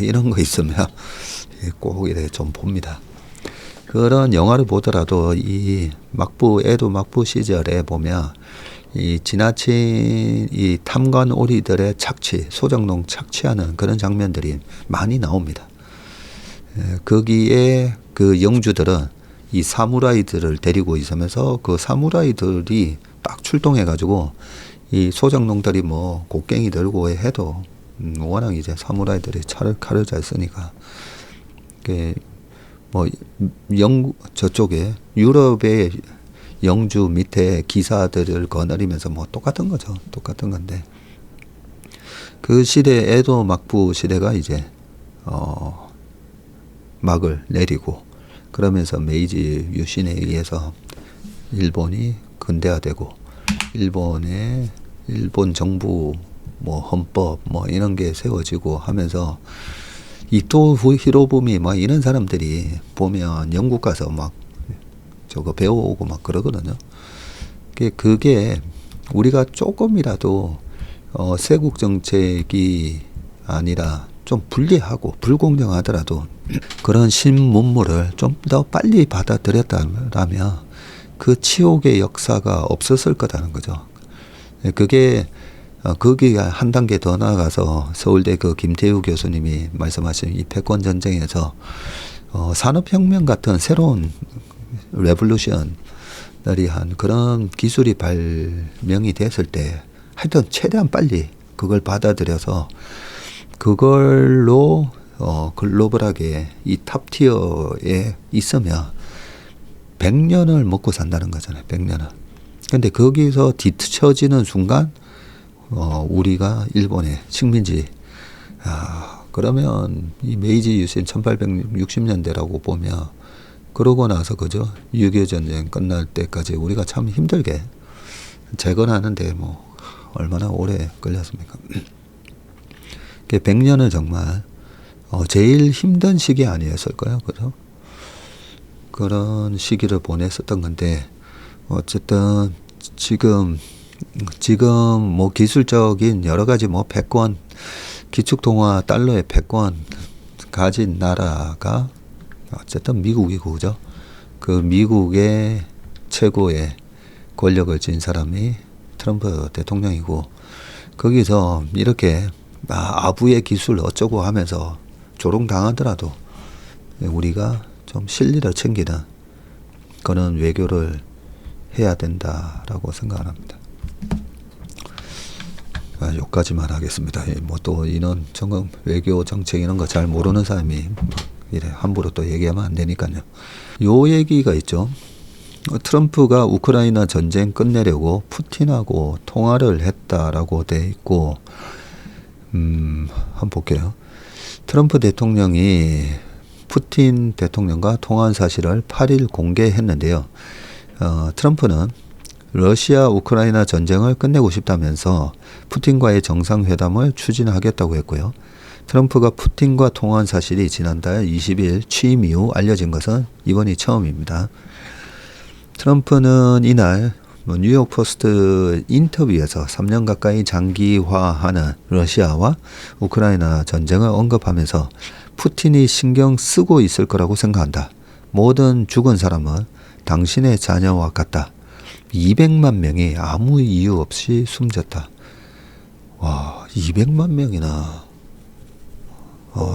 이런 거 있으면 꼭 이렇게 좀 봅니다. 그런 영화를 보더라도 이 에도 막부 시절에 보면 이 지나친 이 탐관 오리들의 착취, 소장농 착취하는 그런 장면들이 많이 나옵니다. 거기에 그 영주들은 이 사무라이들을 데리고 있으면서 그 사무라이들이 딱 출동해가지고 이 소장농들이 곡괭이 들고 해도 워낙 이제 사무라이들이 칼을 잘 쓰니까 저쪽에 유럽의 영주 밑에 기사들을 거느리면서 똑같은 거죠. 똑같은 건데 그 시대 에도 막부 시대가 이제 막을 내리고 그러면서 메이지 유신에 의해서 일본이 근대화되고 일본 정부 헌법 이런 게 세워지고 하면서 이토 히로부미 이런 사람들이 보면 영국 가서 저거 배워오고 그러거든요. 그게 우리가 조금이라도 세국 정책이 아니라 좀 불리하고 불공정하더라도 그런 신문물을 좀 더 빨리 받아들였다면 그 치욕의 역사가 없었을 거라는 거죠. 그게 거기가 한 단계 더 나아가서 서울대 그 김태우 교수님이 말씀하신 이 패권 전쟁에서 산업혁명 같은 새로운 레볼루션들이 한 그런 기술이 발명이 됐을 때 하여튼 최대한 빨리 그걸 받아들여서 그걸로 글로벌하게 이 탑티어에 있으면 100년을 먹고 산다는 거잖아요. 100년을. 근데 거기서 뒤처지는 순간 우리가 일본의 식민지 그러면 이 메이지 유신 1860년대라고 보면 그러고 나서 그죠? 6.25 전쟁 끝날 때까지 우리가 참 힘들게 재건하는데 얼마나 오래 걸렸습니까? 100년을 정말 제일 힘든 시기 아니었을까요? 그죠? 그런 시기를 보냈었던 건데 어쨌든 지금 기술적인 여러 가지 패권 기축통화 달러의 패권 가진 나라가 어쨌든 미국이고 그죠? 그 미국의 최고의 권력을 쥔 사람이 트럼프 대통령이고, 거기서 이렇게 아부의 기술 어쩌고 하면서 조롱당하더라도 우리가 좀 실리를 챙기는 그런 외교를 해야 된다라고 생각합니다. 여기까지만 하겠습니다. 뭐 또 이런 정금 외교 정책 이런 거 잘 모르는 사람이 이래 함부로 또 얘기하면 안 되니까요. 요 얘기가 있죠. 트럼프가 우크라이나 전쟁 끝내려고 푸틴하고 통화를 했다라고 돼 있고, 한번 볼게요. 트럼프 대통령이 푸틴 대통령과 통화한 사실을 8일 공개했는데요. 트럼프는 러시아 우크라이나 전쟁을 끝내고 싶다면서 푸틴과의 정상회담을 추진하겠다고 했고요. 트럼프가 푸틴과 통화한 사실이 지난달 20일 취임 이후 알려진 것은 이번이 처음입니다. 트럼프는 이날 뉴욕포스트 인터뷰에서 3년 가까이 장기화하는 러시아와 우크라이나 전쟁을 언급하면서 푸틴이 신경 쓰고 있을 거라고 생각한다. 모든 죽은 사람은 당신의 자녀와 같다. 200만 명이 아무 이유 없이 숨졌다. 와, 200만 명이나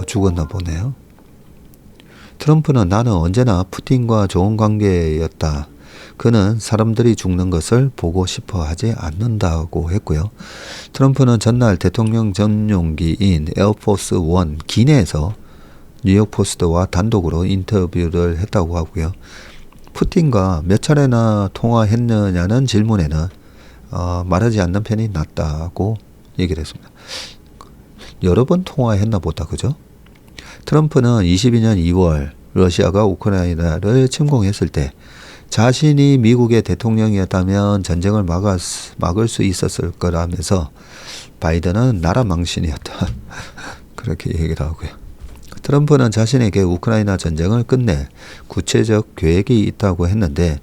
죽었나 보네요. 트럼프는 나는 언제나 푸틴과 좋은 관계였다. 그는 사람들이 죽는 것을 보고 싶어 하지 않는다고 했고요. 트럼프는 전날 대통령 전용기인 에어포스 원 기내에서 뉴욕포스트와 단독으로 인터뷰를 했다고 하고요. 푸틴과 몇 차례나 통화했느냐는 질문에는 말하지 않는 편이 낫다고 얘기를 했습니다. 여러 번 통화했나 보다, 그죠? 트럼프는 22년 2월 러시아가 우크라이나를 침공했을 때 자신이 미국의 대통령이었다면 전쟁을 막을 수 있었을 거라면서 바이든은 나라 망신이었다. 그렇게 얘기를 하고요. 트럼프는 자신에게 우크라이나 전쟁을 끝낼 구체적 계획이 있다고 했는데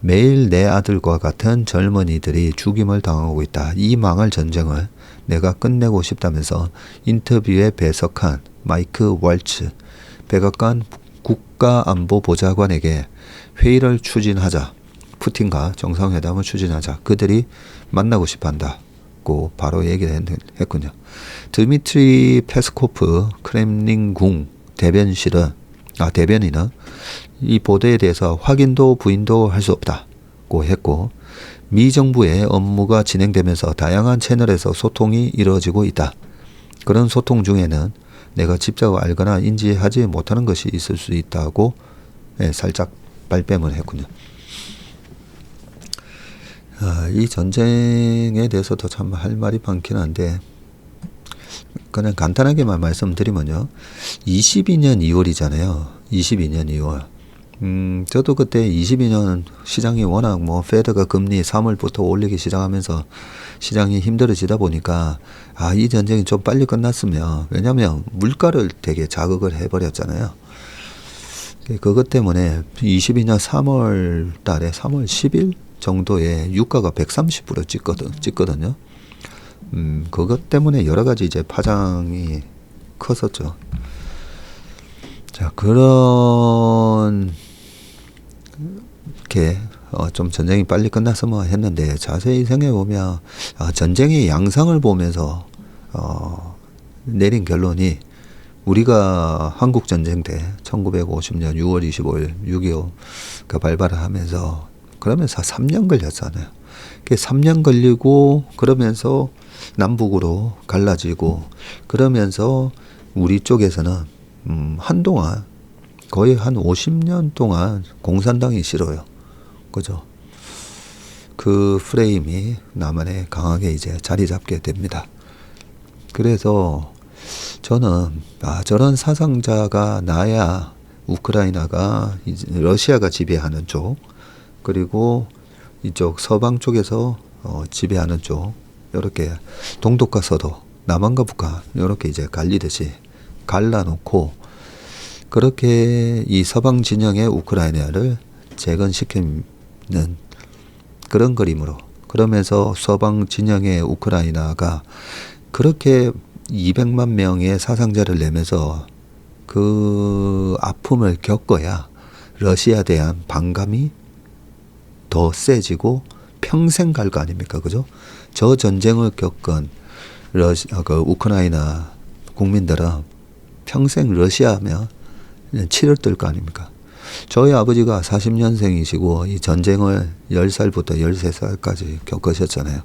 매일 내 아들과 같은 젊은이들이 죽임을 당하고 있다. 이 망할 전쟁을 내가 끝내고 싶다면서 인터뷰에 배석한 마이크 월츠 백악관 국가안보보좌관에게 회의를 추진하자. 푸틴과 정상회담을 추진하자. 그들이 만나고 싶어 한다고 바로 얘기를 했군요. 드미트리 페스코프 크렘린궁 대변인은 이 보도에 대해서 확인도 부인도 할 수 없다고 했고, 미 정부의 업무가 진행되면서 다양한 채널에서 소통이 이루어지고 있다. 그런 소통 중에는 내가 직접 알거나 인지하지 못하는 것이 있을 수 있다고 살짝 발뺌을 했군요. 이 전쟁에 대해서도 참 할 말이 많긴 한데 그냥 간단하게만 말씀드리면요. 22년 2월이잖아요. 22년 2월. 저도 그때 22년 시장이 워낙 페드가 금리 3월부터 올리기 시작하면서 시장이 힘들어지다 보니까 이 전쟁이 좀 빨리 끝났으면, 왜냐면 물가를 되게 자극을 해버렸잖아요. 그것 때문에 22년 3월 달에 3월 10일 정도에 유가가 130% 찍거든요. 그것 때문에 여러 가지 이제 파장이 컸었죠. 자, 그런 게 좀 전쟁이 빨리 끝났으면 했는데 자세히 생각해 보면 전쟁의 양상을 보면서 내린 결론이, 우리가 한국 전쟁 때 1950년 6월 25일 6.25가 발발을 하면서 그러면서 3년 걸렸잖아요. 3년 걸리고 그러면서 남북으로 갈라지고 그러면서 우리 쪽에서는 한동안 거의 한 50년 동안 공산당이 싫어요. 그죠? 그 프레임이 남한에 강하게 이제 자리 잡게 됩니다. 그래서 저는 저런 사상자가 나야 우크라이나가 이제 러시아가 지배하는 쪽, 그리고 이쪽 서방 쪽에서 지배하는 쪽, 이렇게 동독과 서독, 남한과 북한 이렇게 이제 갈리듯이 갈라놓고 그렇게 이 서방 진영의 우크라이나를 재건시키는 그런 그림으로, 그러면서 서방 진영의 우크라이나가 그렇게 200만 명의 사상자를 내면서 그 아픔을 겪어야 러시아에 대한 반감이 더 더 세지고 평생 갈 거 아닙니까? 그죠? 저 전쟁을 겪은 우크라이나 국민들은 평생 러시아하면 치를 뜰 거 아닙니까? 저희 아버지가 40년생이시고 이 전쟁을 10살부터 13살까지 겪으셨잖아요.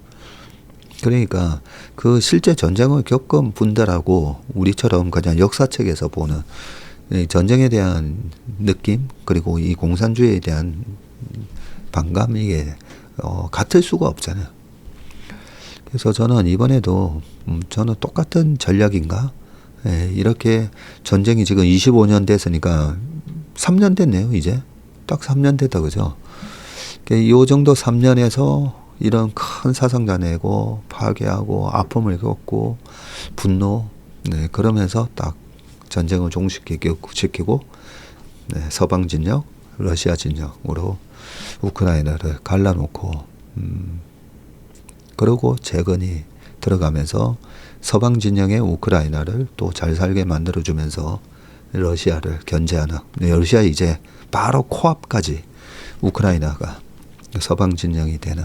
그러니까 그 실제 전쟁을 겪은 분들하고 우리처럼 그냥 역사책에서 보는 이 전쟁에 대한 느낌 그리고 이 공산주의에 대한 반감 이게 같을 수가 없잖아요. 그래서 저는 이번에도 저는 똑같은 전략인가? 예, 이렇게 전쟁이 지금 25년 됐으니까 3년 됐네요. 이제 딱 3년 됐다 그죠? 이 정도 3년에서 이런 큰 사상자 내고 파괴하고 아픔을 겪고 분노 네, 그러면서 딱 전쟁을 종식시키고 네, 서방 진영, 러시아 진영으로 우크라이나를 갈라놓고 그러고 재건이 들어가면서 서방 진영의 우크라이나를 또 잘 살게 만들어주면서 러시아를 견제하는 러시아 이제 바로 코앞까지 우크라이나가 서방 진영이 되는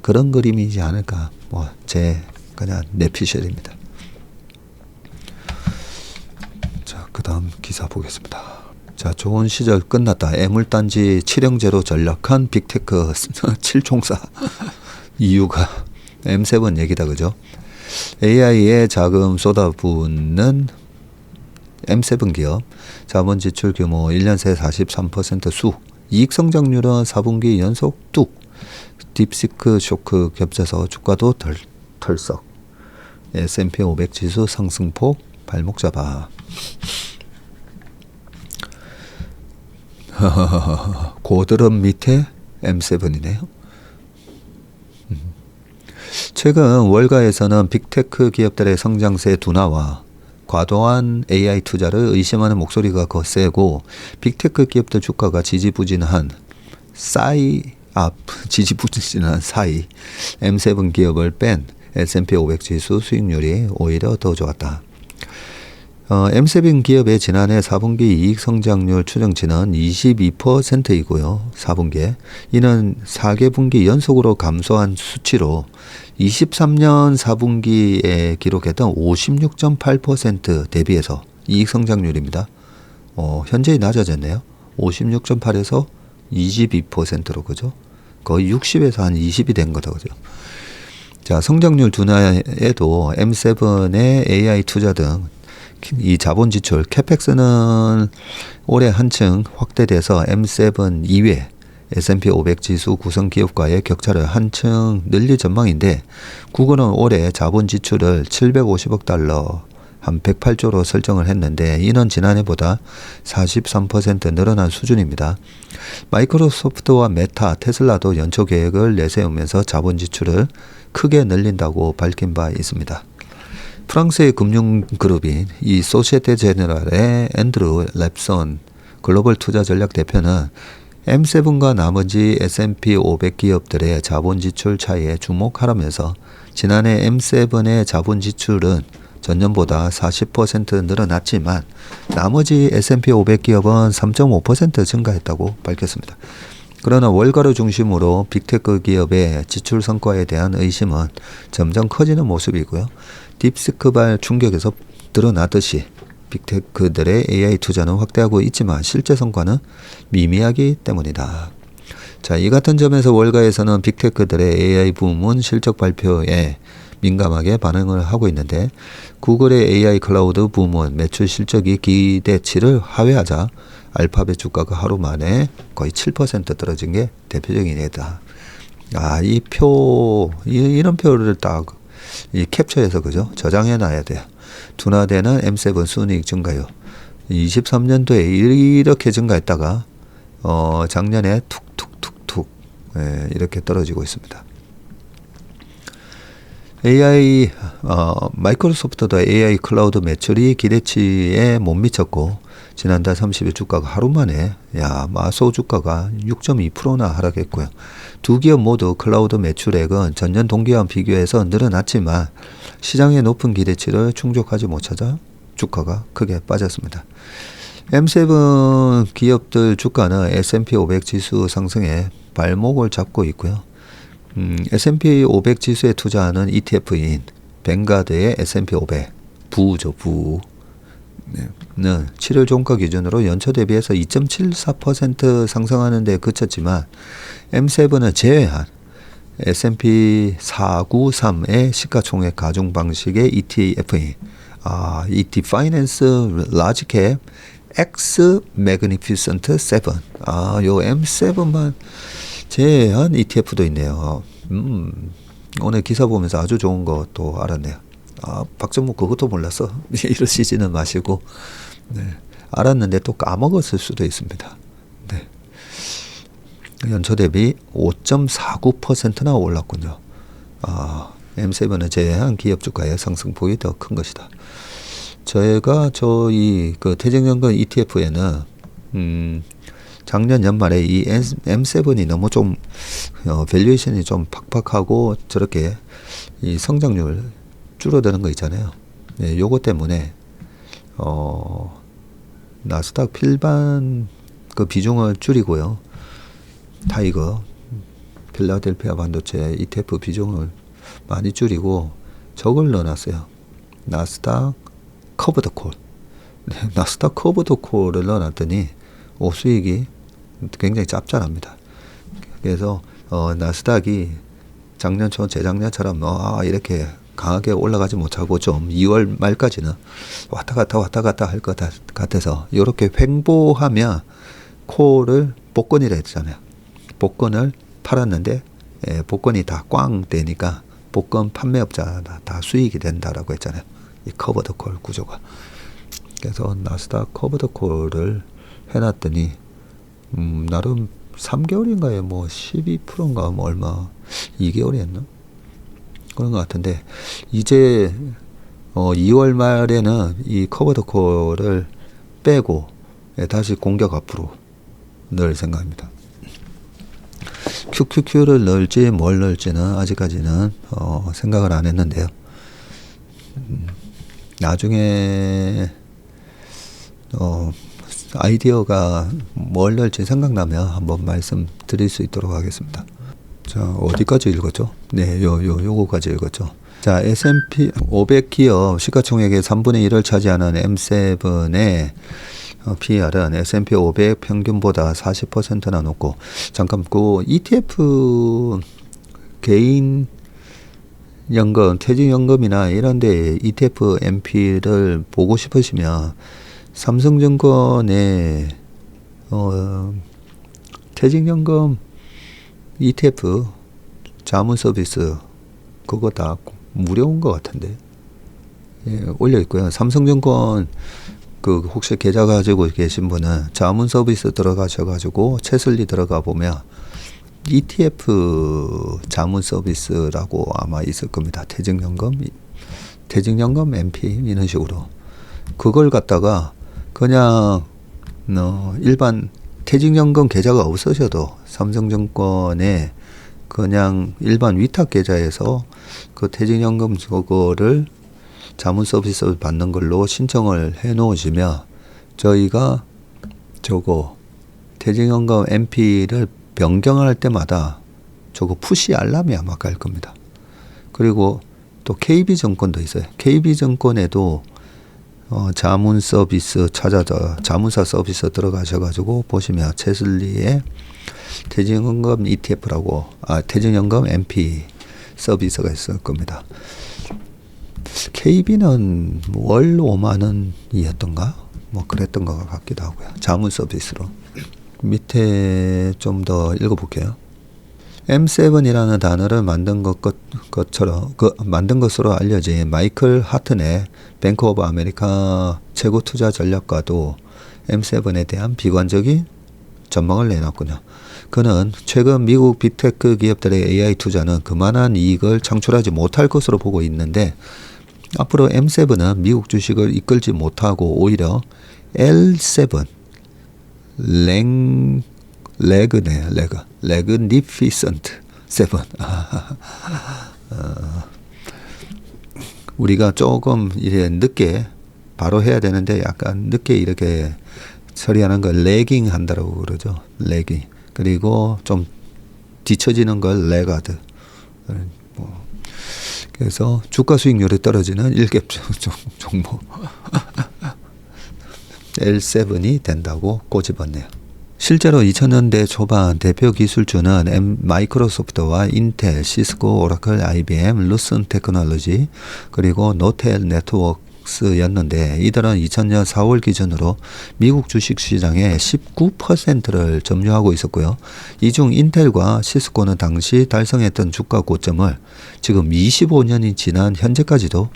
그런 그림이지 않을까 뭐 제 그냥 내피셜입니다. 자, 그 다음 기사 보겠습니다. 자, 좋은 시절 끝났다. 애물단지 칠형제로 전락한 빅테크 7총사 이유가 M7 얘기다 그죠? AI에 자금 쏟아붓는 M7 기업 자본 지출 규모 1년 새 43% 쑥 이익 성장률은 4분기 연속 뚝 딥시크 쇼크 겹쳐서 주가도 털썩 S&P 500 지수 상승폭 발목 잡아 고드름 밑에 M7이네요. 최근 월가에서는 빅테크 기업들의 성장세 둔화와 과도한 AI 투자를 의심하는 목소리가 거세고 빅테크 기업들 주가가 지지부진한 사이 M7 기업을 뺀 S&P 500 지수 수익률이 오히려 더 좋았다. M7 기업의 지난해 4분기 이익 성장률 추정치는 22%이고요. 4분기에. 이는 4개 분기 연속으로 감소한 수치로 23년 4분기에 기록했던 56.8% 대비해서 이익 성장률입니다. 현재 낮아졌네요. 56.8에서 22%로 그죠? 거의 60에서 한 20이 된 거다 그죠? 자, 성장률 둔화에도 M7의 AI 투자 등 이 자본 지출 캐펙스는 올해 한층 확대돼서 M7 이외 S&P 500 지수 구성 기업과의 격차를 한층 늘릴 전망인데 구글은 올해 자본 지출을 750억 달러 한 108조로 설정을 했는데 이는 지난해보다 43% 늘어난 수준입니다. 마이크로소프트와 메타, 테슬라도 연초 계획을 내세우면서 자본 지출을 크게 늘린다고 밝힌 바 있습니다. 프랑스의 금융그룹인 이 소시에테 제네랄의 앤드루 랩손 글로벌 투자 전략 대표는 M7과 나머지 S&P 500 기업들의 자본 지출 차이에 주목하라면서 지난해 M7의 자본 지출은 전년보다 40% 늘어났지만 나머지 S&P 500 기업은 3.5% 증가했다고 밝혔습니다. 그러나 월가를 중심으로 빅테크 기업의 지출 성과에 대한 의심은 점점 커지는 모습이고요. 딥시크발 충격에서 드러나듯이 빅테크들의 AI 투자는 확대하고 있지만 실제 성과는 미미하기 때문이다. 자, 이 같은 점에서 월가에서는 빅테크들의 AI 부문 실적 발표에 민감하게 반응을 하고 있는데 구글의 AI 클라우드 부문 매출 실적이 기대치를 하회하자 알파벳 주가가 하루 만에 거의 7% 떨어진 게 대표적인 예다. 아, 이런 표를 딱 캡처해서 그죠? 저장해 놔야 돼요. 둔화되는 M7 순이익 증가율. 23년도에 이렇게 증가했다가 작년에 툭툭툭툭 이렇게 떨어지고 있습니다. AI 마이크로소프트도 AI 클라우드 매출이 기대치에 못 미쳤고 지난달 30일 주가가 하루 만에 마소 주가가 6.2%나 하락했고요. 두 기업 모두 클라우드 매출액은 전년 동기와 비교해서 늘어났지만 시장의 높은 기대치를 충족하지 못하자 주가가 크게 빠졌습니다. M7 기업들 주가는 S&P 500 지수 상승에 발목을 잡고 있고요. S&P 500 지수에 투자하는 ETF인 뱅가드의 S&P 500 부죠, 부. 는 7월 종가 기준으로 연초 대비해서 2.74% 상승하는 데 그쳤지만 M7을 제외한 S&P 493의 시가총액 가중 방식의 ETF인 ET 파이낸스 라지캡 X 매그니피센트 7. 요 M7만 제외한 ETF도 있네요. 오늘 기사 보면서 아주 좋은 것도 알았네요. 박정무 그것도 몰랐어. 이러시지는 마시고. 네. 알았는데 또 까먹었을 수도 있습니다. 네. 연초 대비 5.49%나 올랐군요. M7을 제외한 기업 주가의 상승폭이 더 큰 것이다. 저희 그 퇴직연금 ETF에는 작년 연말에 이 M7이 너무 좀 밸류에이션이 좀 팍팍하고 저렇게 이 성장률 줄어드는 거 있잖아요. 네, 요거 때문에 나스닥 필반 그 비중을 줄이고요. 타이거 필라델피아 반도체 ETF 비중을 많이 줄이고 저걸 넣어놨어요. 나스닥 커브드 콜. 네, 나스닥 커브드 콜을 넣어놨더니 수익이 굉장히 짭짤합니다. 그래서 나스닥이 작년 초 재작년처럼 이렇게 강하게 올라가지 못하고 좀 2월 말까지는 왔다 갔다 할 것 같아서 이렇게 횡보하면 콜을 복권이라 했잖아요. 복권을 팔았는데 복권이 다 꽝 되니까 복권 판매업자 다 수익이 된다라고 했잖아요. 이 커버드 콜 구조가. 그래서 나스닥 커버드 콜을 해놨더니 나름 3개월인가에 뭐 12%인가 뭐 얼마 2개월이 했나? 그런 것 같은데 이제 2월 말에는 이 커버드 콜을 빼고 다시 공격 앞으로 넣을 생각입니다. QQQ를 넣을지 뭘 넣을지는 아직까지는 생각을 안 했는데요. 나중에 아이디어가 뭘 넣을지 생각나면 한번 말씀드릴 수 있도록 하겠습니다. 자, 어디까지 읽었죠? 네, 요거까지 읽었죠. 자, S&P 500 기업 시가총액의 3분의 1을 차지하는 M7의 PER은 S&P 500 평균보다 40%나 높고, 잠깐 그 ETF 개인 연금, 퇴직연금이나 이런 데 ETF MP를 보고 싶으시면 삼성증권의 퇴직연금 ETF 자문 서비스 그거 다 무료인 것 같은데 올려 있고요. 삼성증권 그 혹시 계좌 가지고 계신 분은 자문 서비스 들어가셔가지고 채슬리 들어가 보면 ETF 자문 서비스라고 아마 있을 겁니다. 퇴직연금 MP 이런 식으로 그걸 갖다가 그냥 일반 퇴직연금 계좌가 없으셔도 삼성증권에 그냥 일반 위탁 계좌에서 그 퇴직연금 그거를 자문 서비스 받는 걸로 신청을 해 놓으시면 저희가 저거 퇴직연금 MP를 변경할 때마다 저거 푸시 알람이 아마 갈 겁니다. 그리고 또 KB증권도 있어요. KB증권에도 자문 서비스 자문사 서비스 들어가셔가지고 보시면 채슬리의 퇴직연금 ETF라고 퇴직연금 MP 서비스가 있을 겁니다. KB는 월 5만 원이었던가 뭐 그랬던 것 같기도 하고요. 자문 서비스로. 밑에 좀 더 읽어볼게요. M7이라는 단어를 만든 것처럼 만든 것으로 알려진 마이클 하튼의 뱅크 오브 아메리카 최고 투자 전략가도 M7에 대한 비관적인 전망을 내놨군요. 그는 최근 미국 빅테크 기업들의 AI 투자는 그만한 이익을 창출하지 못할 것으로 보고 있는데 앞으로 M7은 미국 주식을 이끌지 못하고 오히려 L7 레그니피센트 7 우리가 조금 이래 늦게 바로 해야 되는데 약간 늦게 이렇게 처리하는 걸 레깅 한다라고 그러죠. 레깅. 그리고 좀 뒤처지는 걸 레가드. 그래서 주가 수익률이 떨어지는 일개 종목 L7이 된다고 꼬집었네요. 실제로 2000년대 초반 대표 기술주는 마이크로소프트와 인텔, 시스코, 오라클, IBM, 루슨 테크놀로지 그리고 노텔 네트워크스였는데 이들은 2000년 4월 기준으로 미국 주식시장의 19%를 점유하고 있었고요. 이 중 인텔과 시스코는 당시 달성했던 주가 고점을 지금 25년이 지난 현재까지도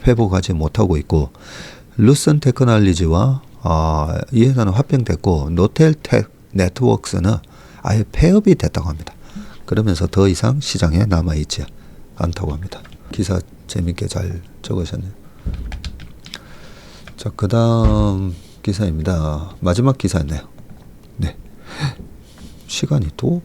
회복하지 못하고 있고 루슨 테크놀로지와 이 회사는 합병됐고 노텔 네트워크스는 아예 폐업이 됐다고 합니다. 그러면서 더 이상 시장에 남아있지 않다고 합니다. 기사 재밌게 잘 적으셨네요. 자, 그 다음 기사입니다. 마지막 기사였네요. 네. 시간이 또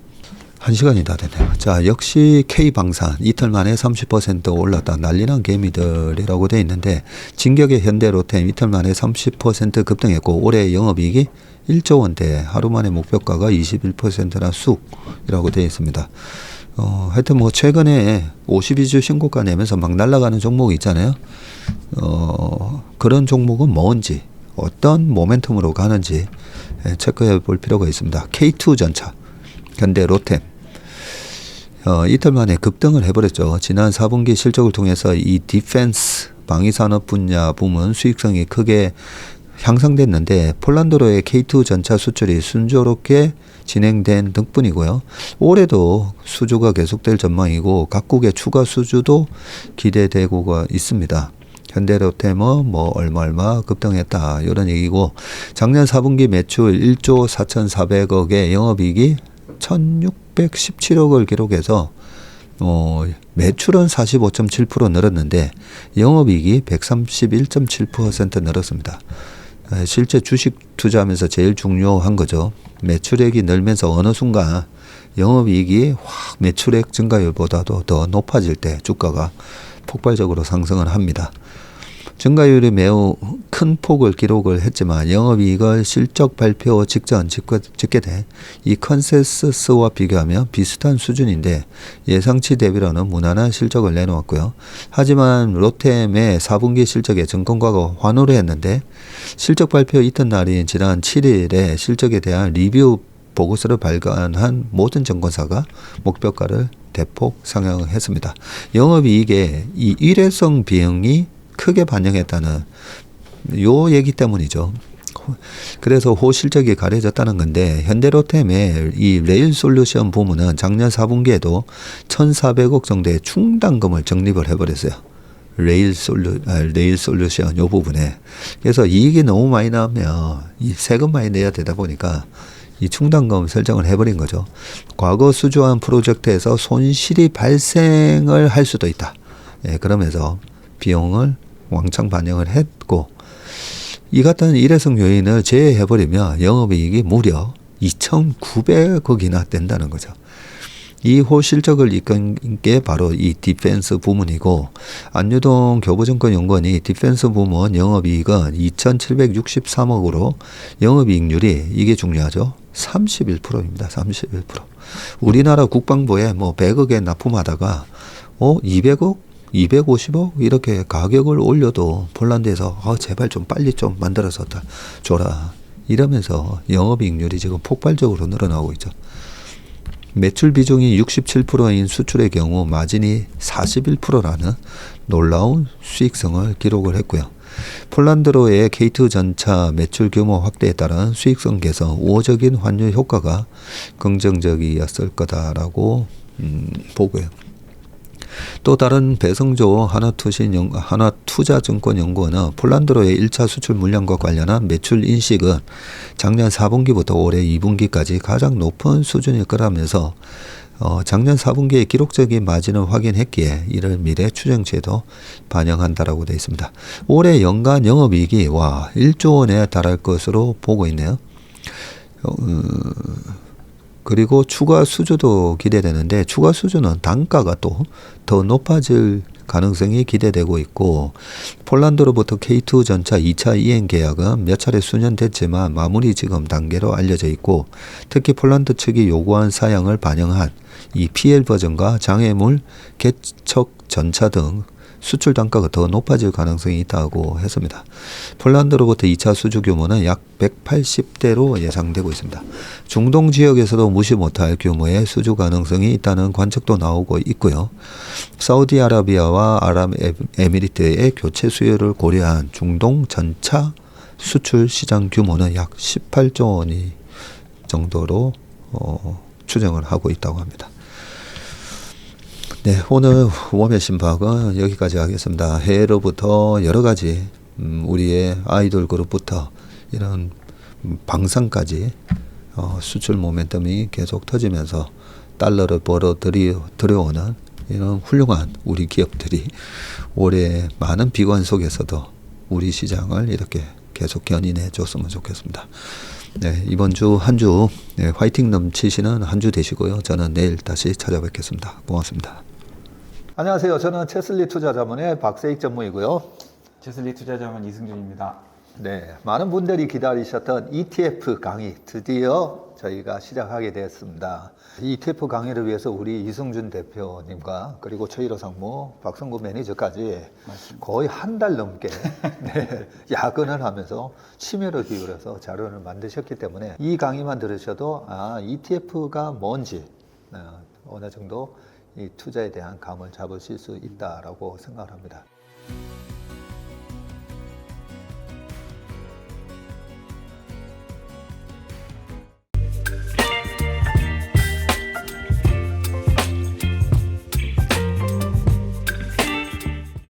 1시간이 다 됐네요. 자, 역시 K방산 이틀 만에 30% 올랐다. 난리난 개미들이라고 되어 있는데 진격의 현대 롯데 이틀 만에 30% 급등했고 올해 영업이익이 1조 원대 하루 만에 목표가가 21%나 쑥이라고 되어 있습니다. 하여튼 뭐 최근에 52주 신고가 내면서 막 날아가는 종목이 있잖아요. 그런 종목은 뭔지 어떤 모멘텀으로 가는지 체크해 볼 필요가 있습니다. K2 전차 현대 롯데 이틀 만에 급등을 해버렸죠. 지난 4분기 실적을 통해서 이 디펜스 방위산업 분야 부문 수익성이 크게 향상됐는데 폴란드로의 K2 전차 수출이 순조롭게 진행된 덕분이고요. 올해도 수주가 계속될 전망이고 각국의 추가 수주도 기대되고 있습니다. 현대로템은 뭐 얼마 급등했다 이런 얘기고 작년 4분기 매출 1조 4,400억에 영업이익이 1,617억을 기록해서 매출은 45.7% 늘었는데 영업이익이 131.7% 늘었습니다. 실제 주식 투자하면서 제일 중요한 거죠. 매출액이 늘면서 어느 순간 영업이익이 확 매출액 증가율보다도 더 높아질 때 주가가 폭발적으로 상승을 합니다. 증가율이 매우 큰 폭을 기록을 했지만 영업이익을 실적 발표 직전 짓게 돼 이 컨센서스와 비교하면 비슷한 수준인데 예상치 대비로는 무난한 실적을 내놓았고요. 하지만 롯데의 4분기 실적에 증권가가 환호를 했는데 실적 발표 이튿날인 지난 7일에 실적에 대한 리뷰 보고서를 발간한 모든 증권사가 목표가를 대폭 상향했습니다. 영업이익의 이 일회성 비용이 크게 반영했다는 요 얘기 때문이죠. 그래서 호실적이 가려졌다는 건데 현대로템의 이 레일 솔루션 부문은 작년 4분기에도 1,400억 정도의 충당금을 적립을 해버렸어요. 레일 솔루션 요 부분에. 그래서 이익이 너무 많이 나면 이 세금 많이 내야 되다 보니까 이 충당금 설정을 해버린 거죠. 과거 수주한 프로젝트에서 손실이 발생을 할 수도 있다. 그러면서 비용을 왕창 반영을 했고 이 같은 일회성 요인을 제외해버리면 영업이익이 무려 2,900억이나 된다는 거죠. 이 호실적을 이끈 게 바로 이 디펜스 부문이고 안유동 교보증권연구원이 디펜스 부문 영업이익은 2,763억으로 영업이익률이 이게 중요하죠. 31%입니다. 31%. 우리나라 국방부에 뭐 100억에 납품하다가 200억? 250억 이렇게 가격을 올려도 폴란드에서 제발 좀 빨리 좀 만들어서 줘라 이러면서 영업이익률이 지금 폭발적으로 늘어나고 있죠. 매출 비중이 67%인 수출의 경우 마진이 41%라는 놀라운 수익성을 기록을 했고요. 폴란드로의 K2 전차 매출 규모 확대에 따른 수익성 개선, 우호적인 환율 효과가 긍정적이었을 거다라고 보고요. 또 다른 배성조 하나투자증권연구원은 폴란드로의 1차 수출 물량과 관련한 매출 인식은 작년 4분기부터 올해 2분기까지 가장 높은 수준일 거라면서 작년 4분기의 기록적인 마진을 확인했기에 이를 미래 추정치에도 반영한다라고 되어 있습니다. 올해 연간 영업이익이 1조 원에 달할 것으로 보고 있네요. 그리고 추가 수주도 기대되는데 추가 수주는 단가가 또 더 높아질 가능성이 기대되고 있고, 폴란드로부터 K2 전차 2차 이행 계약은 몇 차례 수년됐지만 마무리 지금 단계로 알려져 있고, 특히 폴란드 측이 요구한 사양을 반영한 이 PL 버전과 장애물 개척 전차 등 수출 단가가 더 높아질 가능성이 있다고 했습니다. 폴란드로부터 2차 수주 규모는 약 180대로 예상되고 있습니다. 중동 지역에서도 무시 못할 규모의 수주 가능성이 있다는 관측도 나오고 있고요. 사우디아라비아와 아랍에미리트의 교체 수요를 고려한 중동 전차 수출 시장 규모는 약 18조 원이 정도로 추정을 하고 있다고 합니다. 네, 오늘 웜의 심박은 여기까지 하겠습니다. 해외로부터 여러 가지 우리의 아이돌 그룹부터 이런 방산까지 수출 모멘텀이 계속 터지면서 달러를 벌어 들여오는 이런 훌륭한 우리 기업들이 올해 많은 비관 속에서도 우리 시장을 이렇게 계속 견인해 줬으면 좋겠습니다. 네, 이번 주 한 주 화이팅 넘치시는 한 주 되시고요. 저는 내일 다시 찾아뵙겠습니다. 고맙습니다. 안녕하세요. 저는 체슬리 투자자문의 박세익 전무이고요. 체슬리 투자자문 이승준입니다. 네, 많은 분들이 기다리셨던 ETF 강의 드디어 저희가 시작하게 되었습니다. ETF 강의를 위해서 우리 이승준 대표님과 그리고 최일호 상무, 박성구 매니저까지 맞습니다. 거의 한 달 넘게 야근을 하면서 심혈을 기울여서 자료를 만드셨기 때문에 이 강의만 들으셔도 ETF가 뭔지 어느 정도 이 투자에 대한 감을 잡으실 수 있다라고 생각합니다.